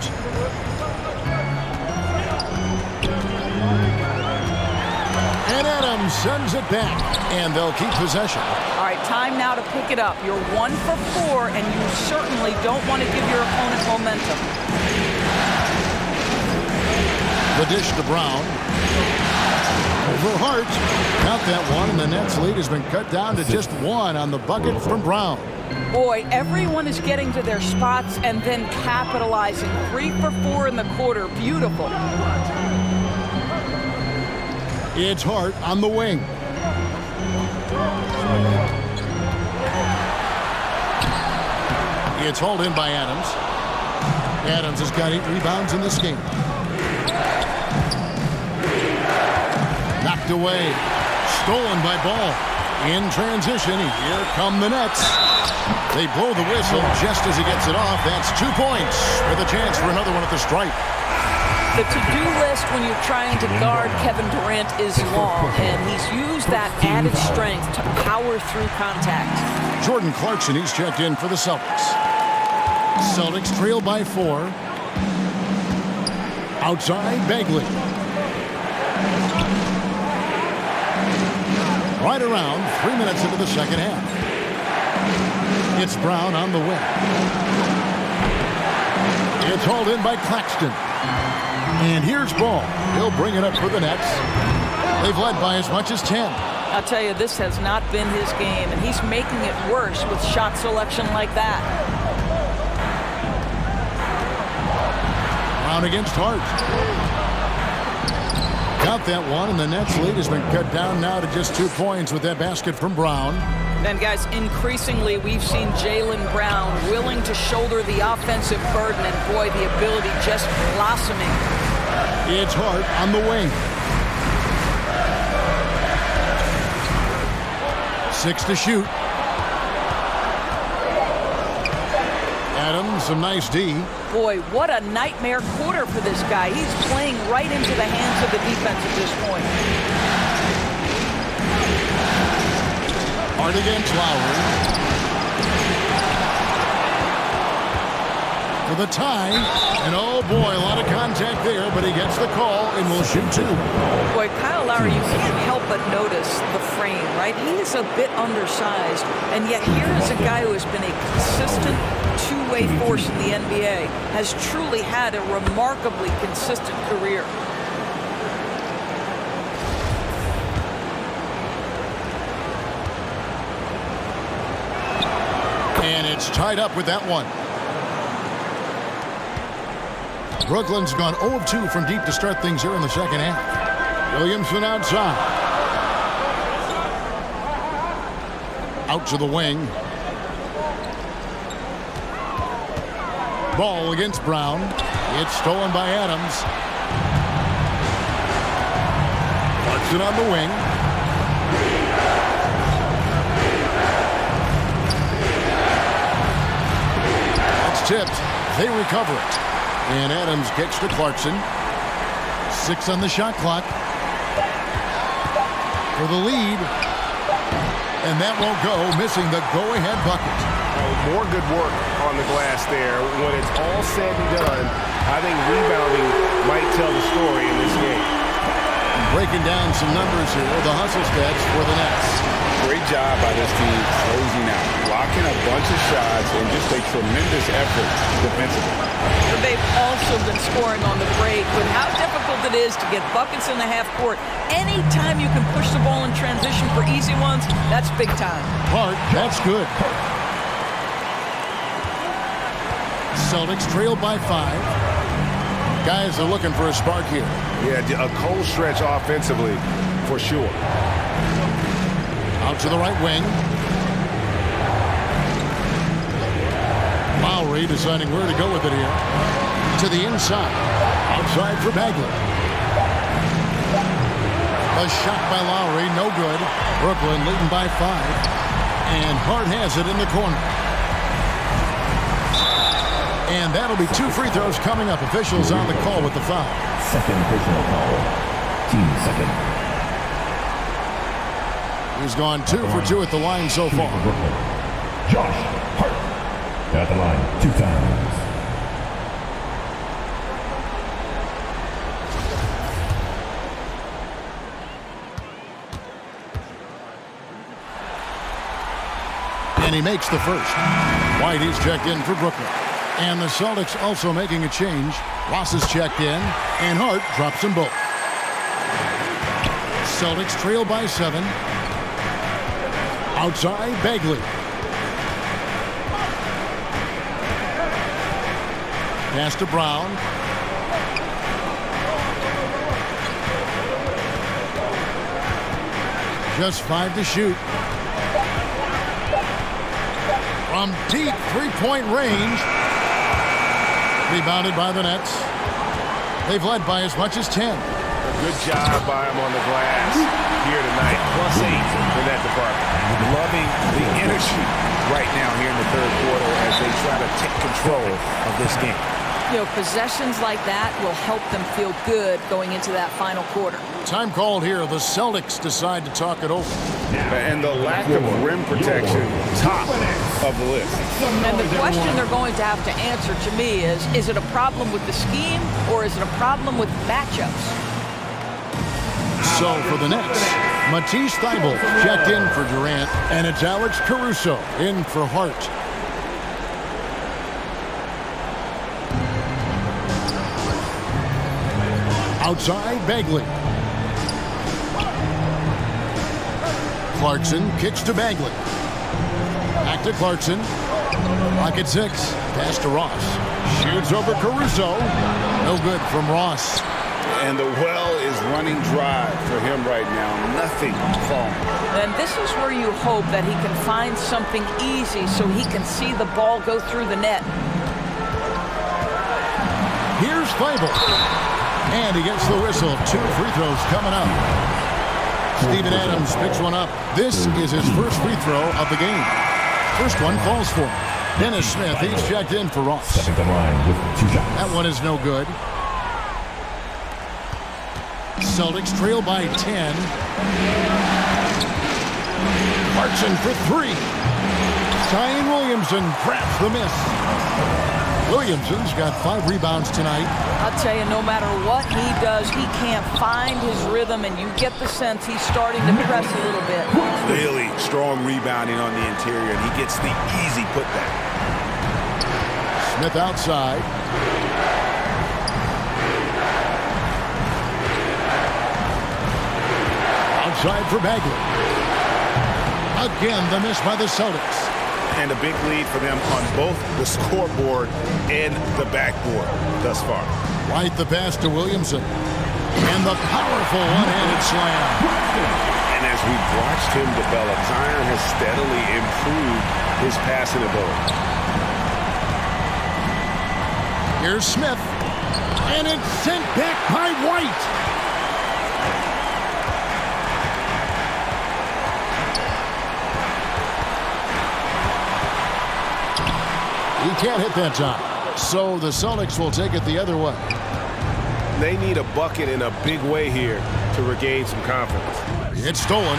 And Adams sends it back, and they'll keep possession. All right, time now to pick it up. You're 1 for 4, and you certainly don't want to give your opponent momentum. The dish to Brown. Over Hart. Count that one, and the Nets' lead has been cut down to just 1 on the bucket from Brown. Boy, everyone is getting to their spots and then capitalizing. 3 for 4 in the quarter. Beautiful. It's Hart on the wing. It's hauled in by Adams. Adams has got 8 rebounds in this game. Knocked away. Stolen by Ball. In transition, here come the Nets. They blow the whistle just as he gets it off. That's 2 points with a chance for another one at the stripe. The to-do list when you're trying to guard Kevin Durant is long, and he's used that added strength to power through contact. Jordan Clarkson, he's checked in for the Celtics. Celtics trail by 4. Outside, Bagley. Right around 3 minutes into the second half. It's Brown on the wing. It's hauled in by Claxton. And here's Ball. He'll bring it up for the Nets. They've led by as much as 10. I'll tell you, this has not been his game, and he's making it worse with shot selection like that. Brown against Hart. Count that one, and the Nets' lead has been cut down now to just 2 points with that basket from Brown. And guys, increasingly we've seen Jaylen Brown willing to shoulder the offensive burden, and boy, the ability just blossoming. It's Hart on the wing. 6 to shoot. Adams, some nice D. Boy, what a nightmare quarter for this guy. He's playing right into the hands of the defense at this point. Hart against Lowry. For the tie. And oh boy, a lot of contact there, but he gets the call and will shoot 2. Boy, Kyle Lowry, you can't help but notice the frame, right? He is a bit undersized, and yet here is a guy who has been a consistent two-way force in the NBA, has truly had a remarkably consistent career. And it's tied up with that one. Brooklyn's gone 0 of 2 from deep to start things here in the second half. Williamson outside. Out to the wing. Ball against Brown. It's stolen by Adams. Puts it on the wing. It's tipped. They recover it. And Adams gets to Clarkson. 6 on the shot clock. For the lead. And that won't go, missing the go-ahead bucket. More good work on the glass there. When it's all said and done, I think rebounding might tell the story in this game. Breaking down some numbers here, the hustle stats for the Nets. Great job by this team closing out, blocking a bunch of shots, and just a tremendous effort defensively. But they've also been scoring on the break. With how difficult it is to get buckets in the half court, anytime you can push the ball in transition for easy ones, that's big time. Hart, that's good. Celtics trail by 5. Guys are looking for a spark here. Yeah, a cold stretch offensively, for sure. Out to the right wing. Lowry deciding where to go with it here. To the inside. Outside for Bagley. A shot by Lowry, no good. Brooklyn leading by 5. And Hart has it in the corner. And that'll That'll be 2 free throws coming up. Officials on the call with the foul. Second personal foul. Team second. He's gone 2 for 2 at the line so far. Josh Hart at the line 2 times. And he makes the first. White is checked in for Brooklyn. And the Celtics also making a change. Ross is checked in, and Hart drops them both. Celtics trail by 7. Outside, Bagley. Pass to Brown. Just 5 to shoot. From deep three-point range. Rebounded by the Nets. They've led by as much as 10. Good job by him on the glass here tonight. +8 in that department. Loving the energy right now here in the third quarter as they try to take control of this game. You know, possessions like that will help them feel good going into that final quarter. Time called here. The Celtics decide to talk it over. And the lack of rim protection, top of the list. And the question they're going to have to answer to me is it a problem with the scheme or is it a problem with matchups? So for the Nets, Matisse Thybulle checked in for Durant, and it's Alex Caruso in for Hart. Outside, Bagley. Clarkson kicks to Bagley. Back to Clarkson. Lock at 6. Pass to Ross. Shoots over Caruso. No good from Ross. And the well is running dry for him right now. Nothing falling. And this is where you hope that he can find something easy so he can see the ball go through the net. Here's Thybulle. And he gets the whistle. 2 free throws coming up. Steven Adams picks one up. This is his first free throw of the game. First one falls for him. Dennis Smith, he's checked in for Ross. Stepping the line with 2 shots. That one is no good. Celtics trail by 10. Clarkson for 3. Zion Williamson grabs the miss. Williamson's got 5 rebounds tonight. I'll tell you, no matter what he does, he can't find his rhythm, and you get the sense he's starting to press a little bit. Really strong rebounding on the interior, and he gets the easy putback. Smith outside. Outside for Bagley. Again, the miss by the Celtics. And a big lead for them on both the scoreboard and the backboard thus far. White the pass to Williamson. And the powerful one-handed slam. And as we've watched him develop, Zion has steadily improved his passing ability. Here's Smith. And it's sent back by White. He can't hit that time. So the Celtics will take it the other way. They need a bucket in a big way here to regain some confidence. It's stolen.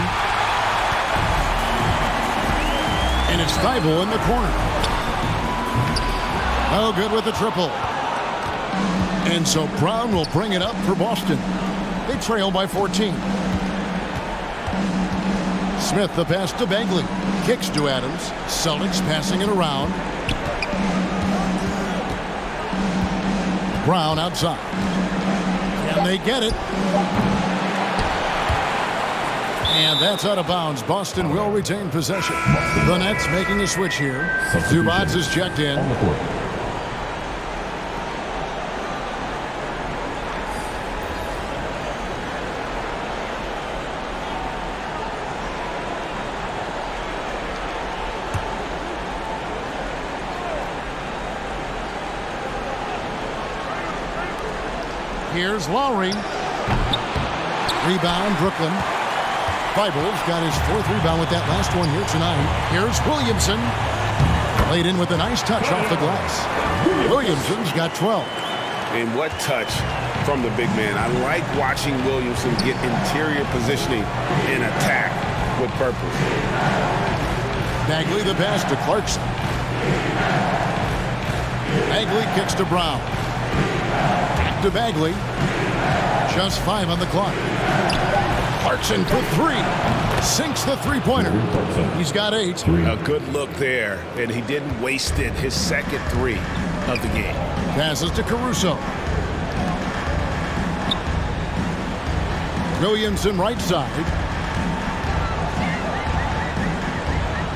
And it's Thybulle in the corner. Oh, good with the triple. And so Brown will bring it up for Boston. They trail by 14. Smith the pass to Bagley. Kicks to Adams. Celtics passing it around. Brown outside. And they get it. And that's out of bounds. Boston will retain possession. The Nets making a switch here. Zubac is checked in. Here's Lowry. Rebound, Brooklyn. Thybulle's got his 4th rebound with that last one here tonight. Here's Williamson. Laid in with a nice touch off the glass. Williamson's got 12. And what touch from the big man. I like watching Williamson get interior positioning and attack with purpose. Bagley the pass to Clarkson. Bagley kicks to Brown. Back to Bagley. Just 5 on the clock. Clarkson for 3. Sinks the three-pointer. He's got 8. A good look there, and he didn't waste it. His second 3 of the game. Passes to Caruso. Williamson right side.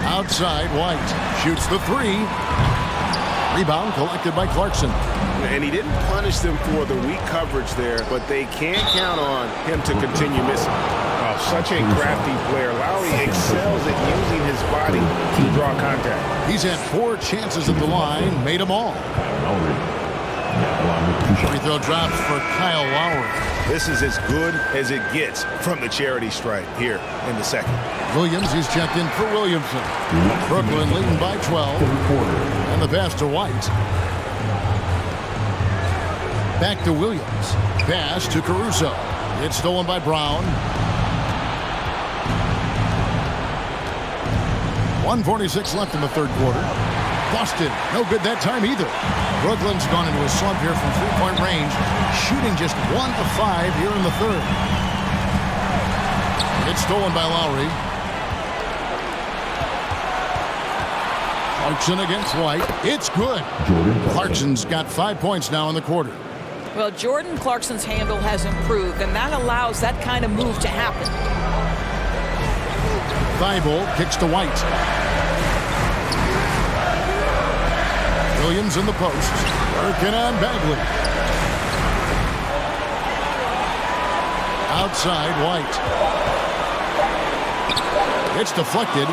Outside, White shoots the 3. Rebound collected by Clarkson. And he didn't punish them for the weak coverage there, but they can't count on him to continue missing. Such a crafty player. Lowry excels at using his body to draw contact. He's had 4 chances at the line, made them all. Free throw drops for Kyle Lowry. This is as good as it gets from the charity stripe here in the second. Williams is checked in for Williamson. Brooklyn leading by 12. And the pass to White. Back to Williams. Pass to Caruso. It's stolen by Brown. 1:46 left in the third quarter. Boston, no good that time either. Brooklyn's gone into a slump here from three-point range, shooting just 1 of 5 here in the third. It's stolen by Lowry. Clarkson against White. It's good. Clarkson's got 5 points now in the quarter. Well, Jordan Clarkson's handle has improved, and that allows that kind of move to happen. Thibault kicks to White. Williams in the post. Working on Bagley. Outside, White. It's deflected.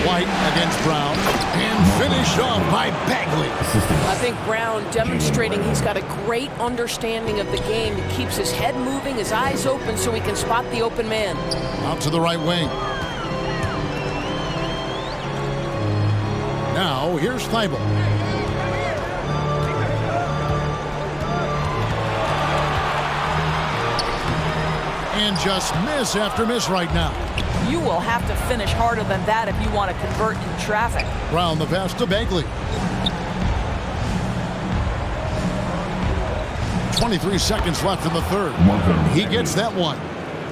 White against Brown. And finished off by Bagley. I think Brown demonstrating he's got a great understanding of the game. He keeps his head moving, his eyes open so he can spot the open man. Out to the right wing. Now, here's Thibault. And just miss after miss right now. You will have to finish harder than that if you want to convert in traffic. Brown the pass to Bagley. 23 seconds left in the third. He gets that one.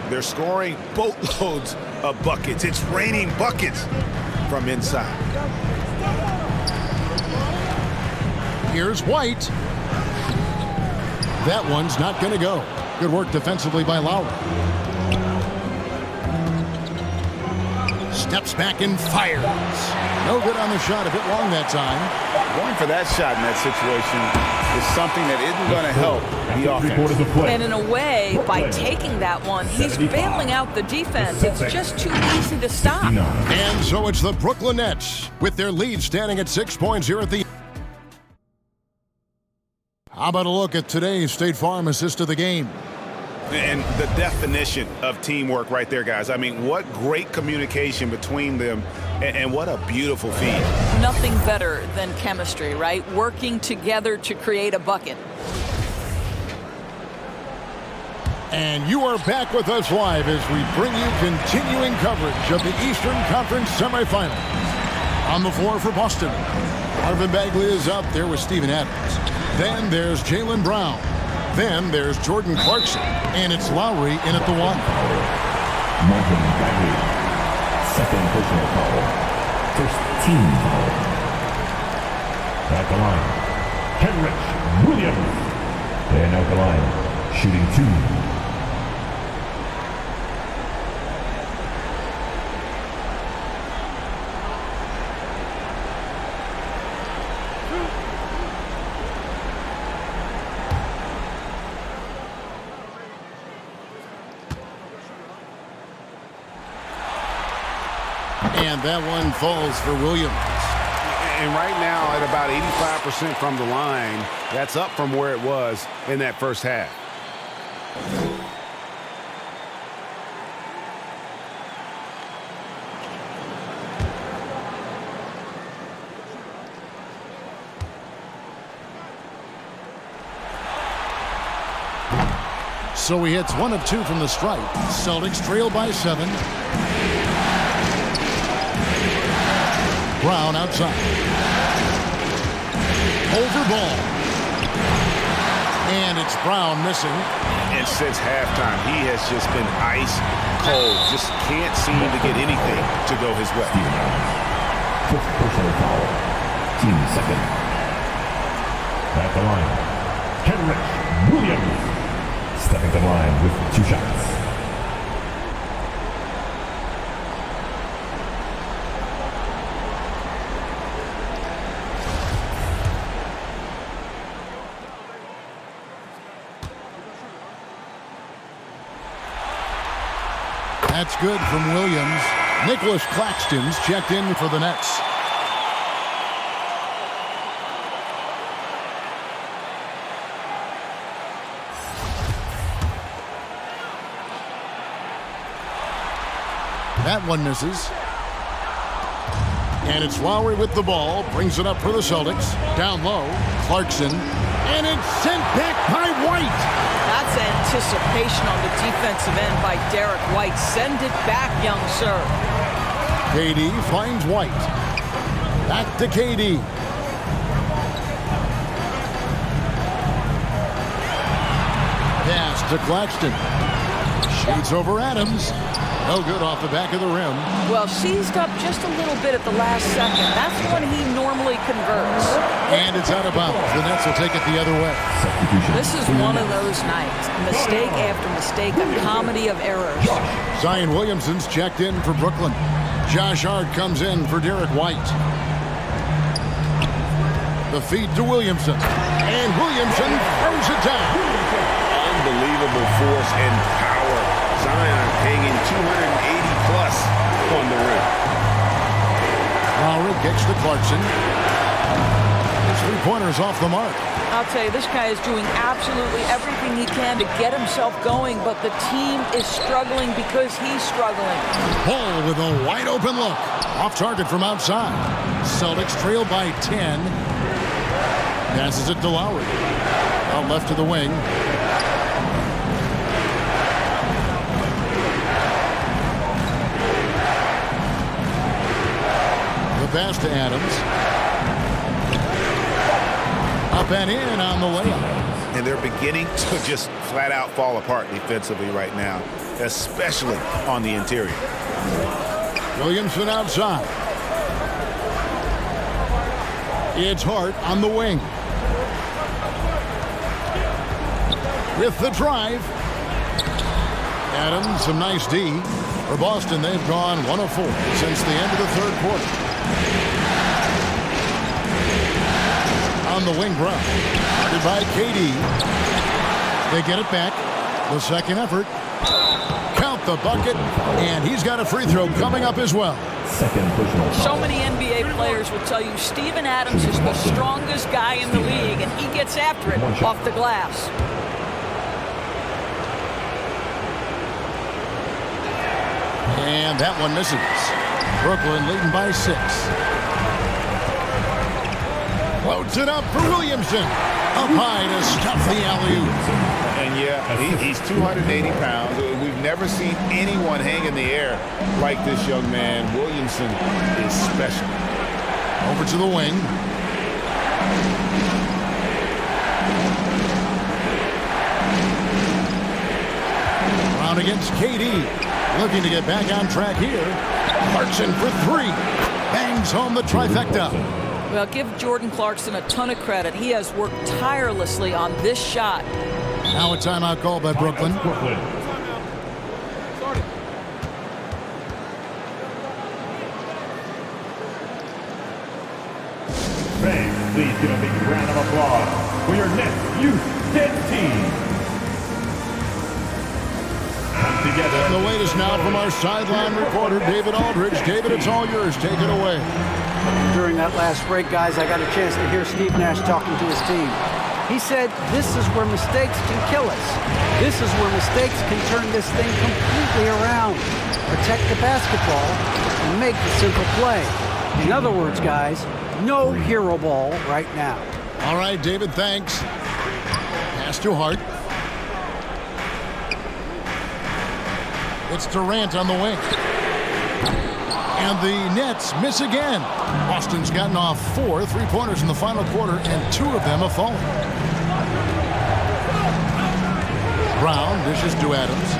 They're scoring boatloads of buckets. It's raining buckets from inside. Here's White. That one's not going to go. Good work defensively by Lowry. Steps back and fires. No good on the shot. A bit long that time. Going for that shot in that situation is something that isn't going to help the offense. And in a way, by taking that one, he's bailing out the defense. It's just too easy to stop. And so it's the Brooklyn Nets with their lead standing at 6 points here at the... How about a look at today's State Farm assist of the game? And the definition of teamwork right there, guys. I mean, what great communication between them, and what a beautiful feed. Nothing better than chemistry, right? Working together to create a bucket. And you are back with us live as we bring you continuing coverage of the Eastern Conference semifinals. On the floor for Boston, Marvin Bagley is up there with Steven Adams. Then there's Jaylen Brown. Then there's Jordan Clarkson. And it's Lowry in at the 1. Marvin Bagley, second personal foul. First team foul. At the line, Kenrich Williams. And at the line, shooting 2. And that one falls for Williams. And right now at about 85% from the line, that's up from where it was in that first half. So he hits 1 of 2 from the stripe. Celtics trail by 7. Brown outside. Over ball. And it's Brown missing. And since halftime, he has just been ice cold. Just can't seem to get anything to go his way. Fifth personal foul. Team second. At the line, Kenrich Williams. Stepping to the line with 2 shots. That's good from Williams. Nicholas Claxton's checked in for the Nets. That one misses. And it's Lowry with the ball. Brings it up for the Celtics. Down low. Clarkson. And it's sent back by White. That's anticipation on the defensive end by Derek White. Send it back, young sir. KD finds White. Back to KD. Pass to Claxton. Shoots over Adams. No good off the back of the rim. Well, seized up just a little bit at the last second. That's when he normally converts. And it's out of bounds. The Nets will take it the other way. This is one of those nights. Mistake after mistake, a comedy of errors. Zion Williamson's checked in for Brooklyn. Josh Hart comes in for Derek White. The feed to Williamson. And Williamson throws it down. Unbelievable force and power. Zion hanging 280-plus on the rim. Lowry kicks to Clarkson. His 3-pointers off the mark. I'll tell you, this guy is doing absolutely everything he can to get himself going, but the team is struggling because he's struggling. Paul with a wide open look. Off target from outside. Celtics trail by 10. Passes it to Lowry. Out left to the wing. Pass to Adams. Up and in on the layup. And they're beginning to just flat out fall apart defensively right now, especially on the interior. Williamson outside. It's Hart on the wing. With the drive. Adams, some nice D. For Boston, they've gone 1 of 4 since the end of the third quarter. On the wing, Brown. Guarded by KD. They get it back. The second effort. Count the bucket. And he's got a free throw coming up as well. So many NBA players will tell you Steven Adams is the strongest guy in the league, and he gets after it off the glass. And that one misses. Brooklyn leading by 6. Floats it up for Williamson. Up high to stuff the alley-oop. And yeah, he's 280 pounds. We've never seen anyone hang in the air like this young man. Williamson is special. Over to the wing. Brown against KD. Looking to get back on track here. Clarkson for 3. Bangs home the trifecta. Well, give Jordan Clarkson a ton of credit. He has worked tirelessly on this shot. Now a timeout call by Brooklyn. Fans, please give a big round of applause for your next Youth 10 team. And the latest now from our sideline reporter, David Aldridge. David, it's all yours. Take it away. During that last break, guys, I got a chance to hear Steve Nash talking to his team. He said, this is where mistakes can kill us. This is where mistakes can turn this thing completely around. Protect the basketball and make the simple play. In other words, guys, no hero ball right now. All right, David, thanks. Pass to Hart. It's Durant on the wing. And the Nets miss again. Boston's gotten off 4 3-pointers in the final quarter, and 2 of them have fallen. Brown dishes to Adams.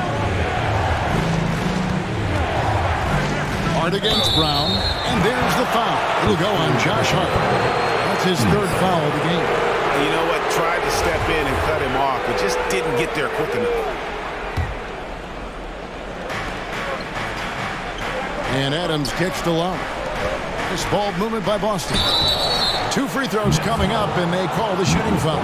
Hart against Brown, and there's the foul. It'll go on Josh Hart. That's his 3rd foul of the game. You know what? Tried to step in and cut him off, but just didn't get there quick enough. And Adams kicks to Love. This ball movement by Boston. 2 free throws coming up, and they call the shooting foul.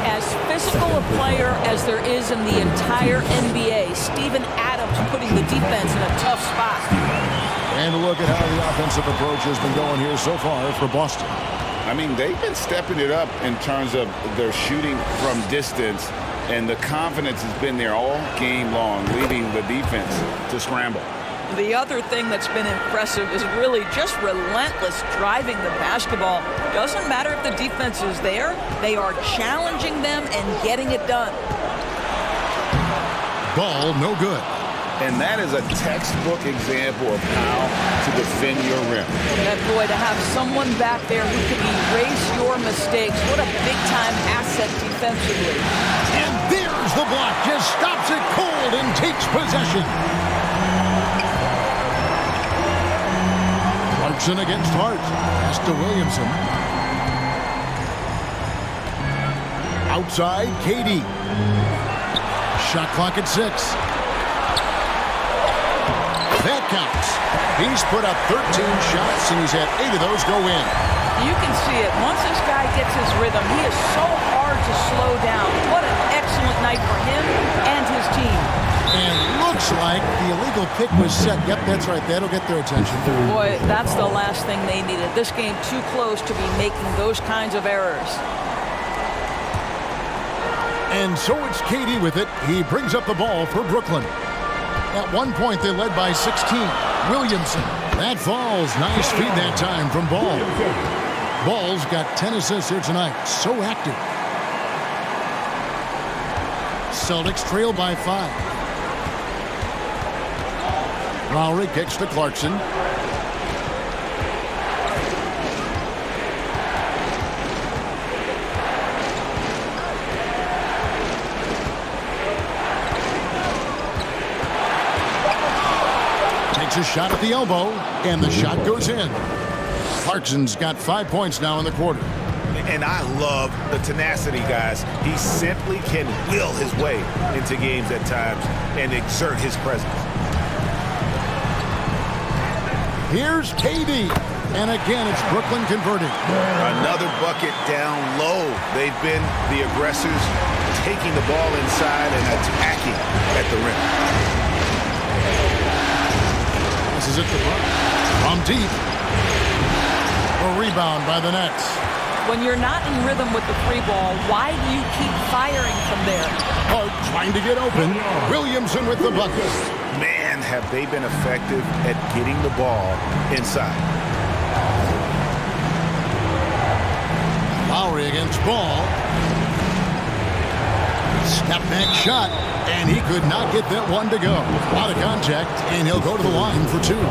As physical a player as there is in the entire NBA, Steven Adams putting the defense in a tough spot. And look at how the offensive approach has been going here so far for Boston. I mean, they've been stepping it up in terms of their shooting from distance, and the confidence has been there all game long, leading the defense to scramble. The other thing that's been impressive is really just relentless driving the basketball. Doesn't matter if the defense is there, they are challenging them and getting it done. Ball no good. And that is a textbook example of how to defend your rim. And boy, to have someone back there who can erase your mistakes, what a big-time asset defensively. And there's the block. Just stops it cold and takes possession. Clarkson against Hart. Pass to Williamson. Outside, KD. Shot clock at 6. That counts. He's put up 13 shots, and he's had 8 of those go in. You can see it. Once this guy gets his rhythm, he is so hard to slow down. What an excellent night for him and his team. And looks like the illegal pick was set. Yep, that's right. That'll get their attention. Boy, that's the last thing they needed. This game too close to be making those kinds of errors. And so it's KD with it. He brings up the ball for Brooklyn. At one point, they led by 16. Williamson. That falls. Nice feed that time from Ball. Ball's got 10 assists here tonight. So active. Celtics trail by 5. Lowry kicks to Clarkson. Takes a shot at the elbow, and the shot goes in. Clarkson's got 5 points now in the quarter. And I love the tenacity, guys. He simply can will his way into games at times and exert his presence. Here's KD. And again, it's Brooklyn converting. Another bucket down low. They've been the aggressors, taking the ball inside and attacking at the rim. This is it to Brown. From deep. A rebound by the Nets. When you're not in rhythm with the free ball, why do you keep firing from there? Hart trying to get open. Williamson with the bucket. Man, have they been effective at getting the ball inside. Lowry against Ball. Step back shot, and he could not get that one to go. Out of contact, and he'll go to the line for 2. 14.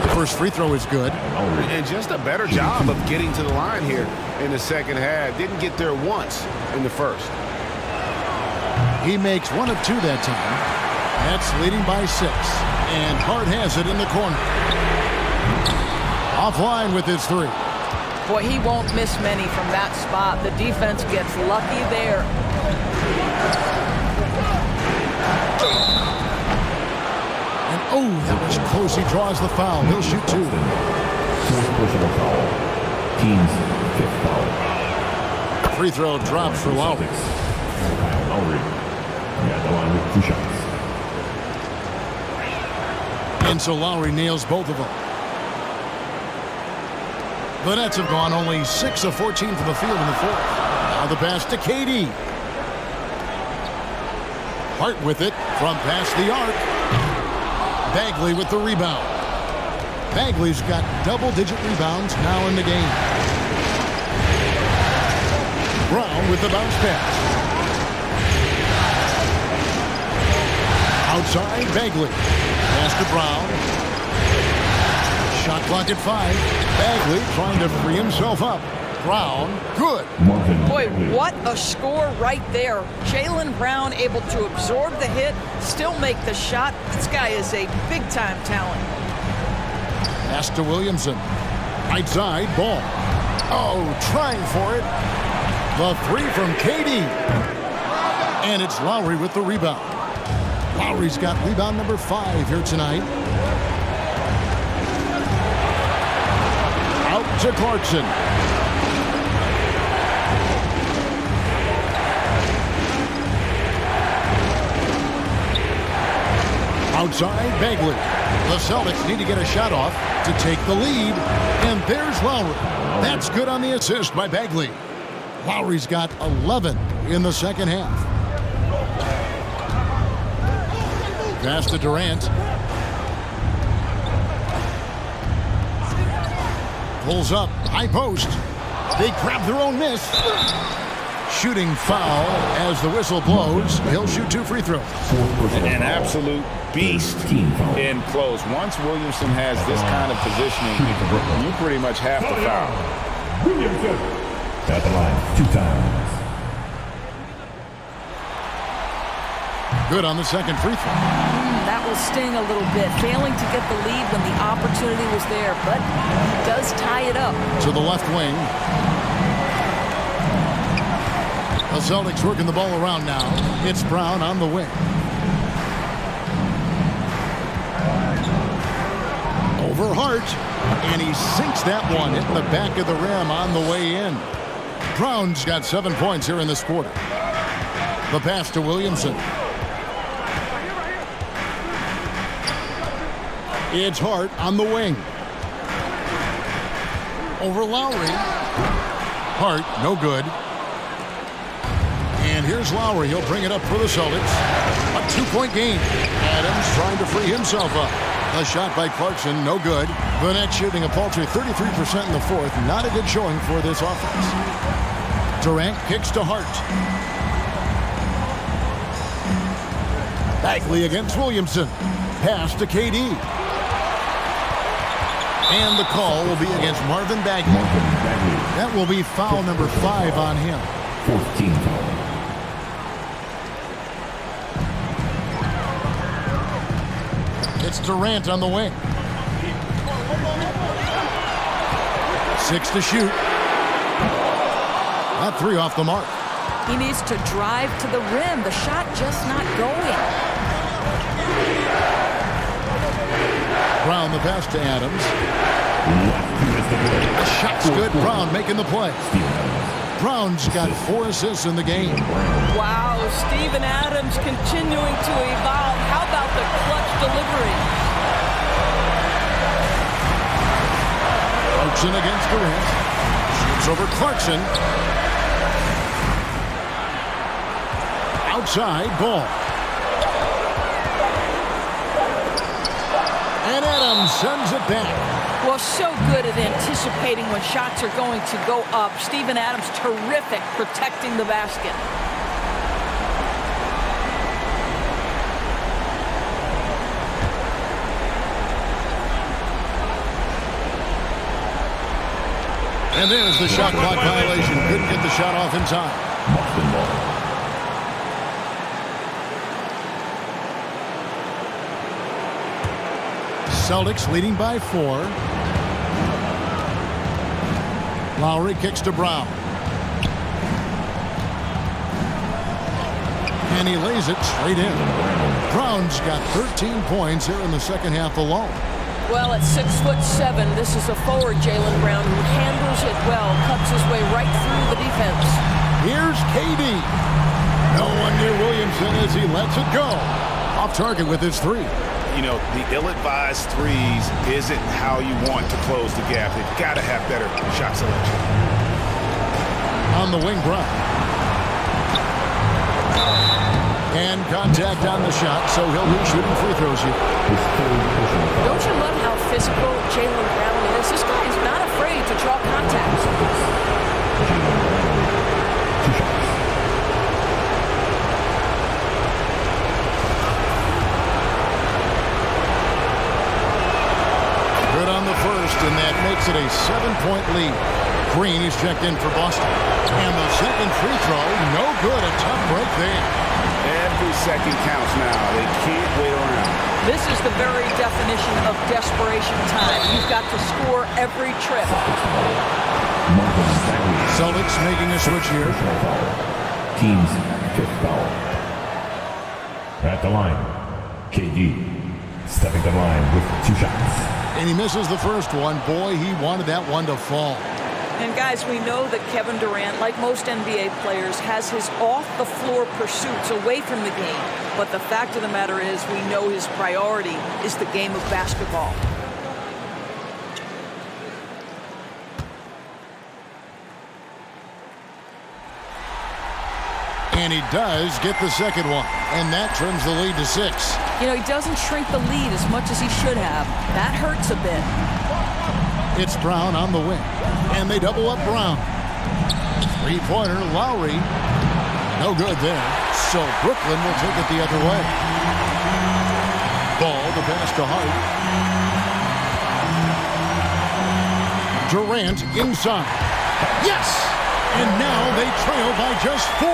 The first free throw is good. And just a better job of getting to the line here in the second half. Didn't get there once in the first. He makes 1 of 2 that time. Nets leading by 6. And Hart has it in the corner. Offline with his 3. Boy, he won't miss many from that spot. The defense gets lucky there. And oh, that was close. He draws the foul. He'll shoot 2. Fourth personal foul. Team's 5th foul. Free throw drops for Lowry. Kyle Lowry. At the line with 2 shots. And so Lowry nails both of them. The Nets have gone only 6 of 14 from the field in the 4th. Now the pass to KD. Hart with it from past the arc. Bagley with the rebound. Bagley's got double-digit rebounds now in the game. Brown with the bounce pass. Outside, Bagley. Pass to Brown. Shot clock at 5. Bagley trying to free himself up. Brown, good. Boy, what a score right there. Jaylen Brown able to absorb the hit, still make the shot. This guy is a big-time talent. Pass to Williamson. Right side, ball. Oh, trying for it. The 3 from KD. And it's Lowry with the rebound. Lowry's got rebound number 5 here tonight. Out to Clarkson. Outside, Bagley. The Celtics need to get a shot off to take the lead. And there's Lowry. That's good on the assist by Bagley. Lowry's got 11 in the second half. Pass to Durant. Pulls up, high post. They grab their own miss. Shooting foul as the whistle blows. He'll shoot 2 free throws. An absolute beast in close. Once Williamson has this kind of positioning, you pretty much have to foul. Williamson at the line 2 times. Good on the second free throw. That will sting a little bit. Failing to get the lead when the opportunity was there, but he does tie it up. To the left wing. The Celtics working the ball around now. It's Brown on the wing. Over Hart. And he sinks that one, hitting the back of the rim on the way in. Brown's got 7 points here in this quarter. The pass to Williamson. It's Hart on the wing. Over Lowry. Hart, no good. And here's Lowry. He'll bring it up for the Celtics. A 2-point game. Adams trying to free himself up. A shot by Clarkson, no good. The Nets shooting a paltry 33% in the fourth. Not a good showing for this offense. Durant kicks to Hart. Bagley against Williamson. Pass to KD. And the call will be against Marvin Bagley. That will be foul number 5 on him. 14 foul. It's Durant on the wing. 6 to shoot. That 3 off the mark. He needs to drive to the rim. The shot just not going. Brown the pass to Adams. The shot's good. Brown making the play. Brown's got 4 assists in the game. Wow, Steven Adams continuing to evolve. How about the clutch delivery? Clarkson against Durant. Shoots over Clarkson. Outside, ball. And Adams sends it back. Well, so good at anticipating when shots are going to go up. Steven Adams, terrific protecting the basket. And there's the shot clock violation. Couldn't get the shot off in time. Celtics leading by 4. Lowry kicks to Brown. And he lays it straight in. Brown's got 13 points here in the second half alone. Well, at 6'7", this is a forward, Jaylen Brown, who handles it well, cuts his way right through the defense. Here's KD. No one near Williamson as he lets it go. Off target with his 3. You know, the ill-advised threes isn't how you want to close the gap. They've got to have better shot selection. On the wing, Brown. And contact on the shot, so he'll be shooting free throws here. Don't you love how physical Jaylen Brown is? This guy is not afraid to draw contact. first, and that makes it a 7-point lead. Green is checked in for Boston. And the second free throw, no good. A tough break there. Every second counts now. They can't wait around. This is the very definition of desperation time. You've got to score every trip. Celtics making a switch here. Team's fifth foul. At the line, KD stepping the line with 2 shots. And he misses the first one. Boy, he wanted that one to fall. And guys, we know that Kevin Durant, like most NBA players, has his off-the-floor pursuits away from the game. But the fact of the matter is, we know his priority is the game of basketball. And he does get the second one. And that trims the lead to 6. You know, he doesn't shrink the lead as much as he should have. That hurts a bit. It's Brown on the wing. And they double up Brown. Three-pointer, Lowry. No good there. So Brooklyn will take it the other way. Ball, the pass to Hart. Durant inside. Yes! And now they trail by just 4.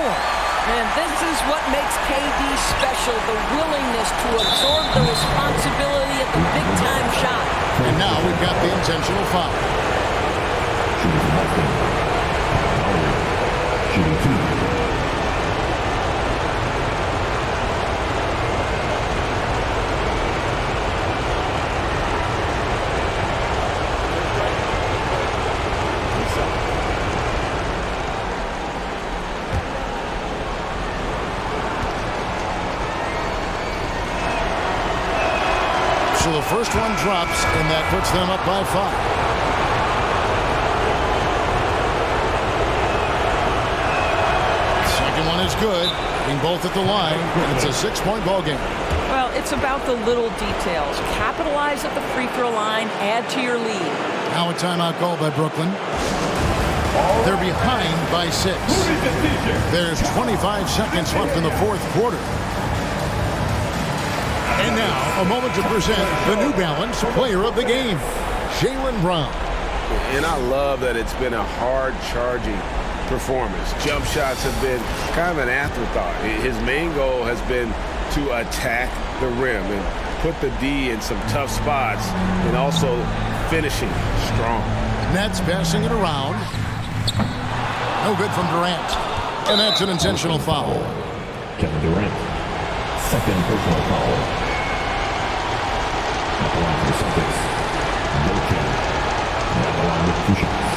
And this is what makes KD special, the willingness to absorb the responsibility at the big-time shot. And now we've got the intentional foul. Shooting 2. So the first one drops, and that puts them up by 5. Second one is good, being both at the line, and it's a 6-point ball game. Well, it's about the little details. Capitalize at the free throw line, add to your lead. Now a timeout called by Brooklyn. They're behind by 6. There's 25 seconds left in the fourth quarter. And now, a moment to present the New Balance Player of the Game, Jaylen Brown. And I love that it's been a hard-charging performance. Jump shots have been kind of an afterthought. His main goal has been to attack the rim and put the D in some tough spots and also finishing strong. Nets passing it around. No good from Durant. And that's an intentional foul. Kevin Durant, second personal foul. At the line for the Celtics, Bojan. At the line with 2 shots.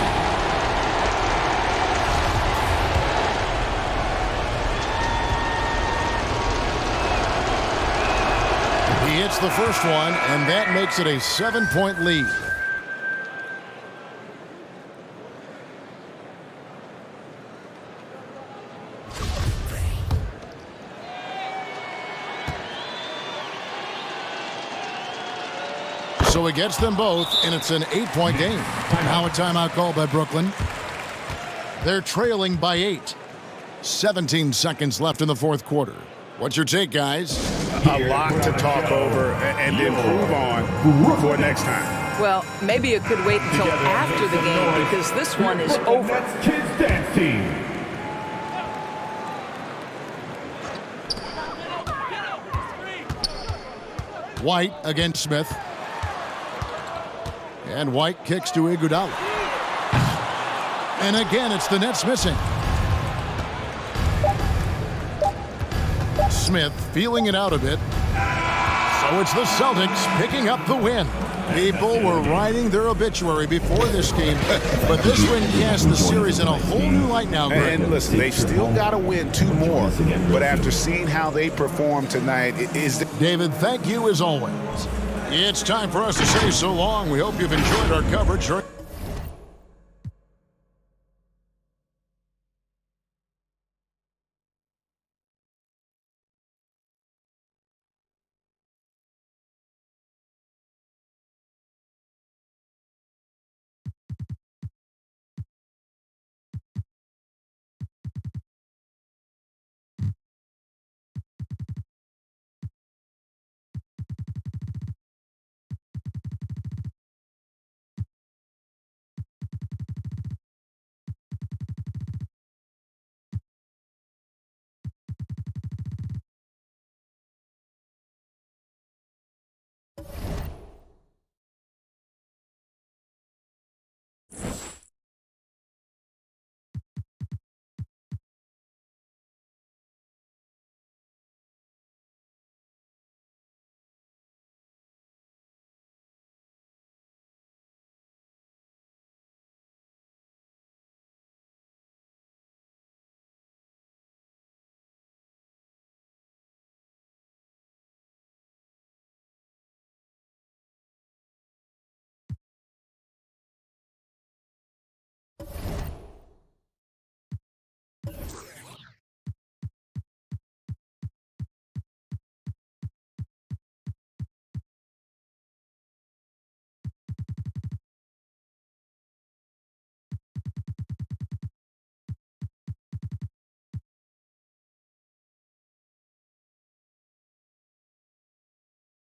He hits the first one, and that makes it a 7-point lead. So it gets them both, and it's an 8-point game. Now a timeout called by Brooklyn. They're trailing by 8. 17 seconds left in the fourth quarter. What's your take, guys? A lot to talk over and improve on for next time. Well, maybe it could wait until after the game because this one is over. Kids Dance Team. White against Smith. And White kicks to Iguodala. And again, it's the Nets missing. Smith feeling it out a bit. So it's the Celtics picking up the win. People were writing their obituary before this game, but this win cast the series in a whole new light now, Greg. And listen, they still got to win 2 more, but after seeing how they performed tonight, it is... David, thank you as always. It's time for us to say so long. We hope you've enjoyed our coverage.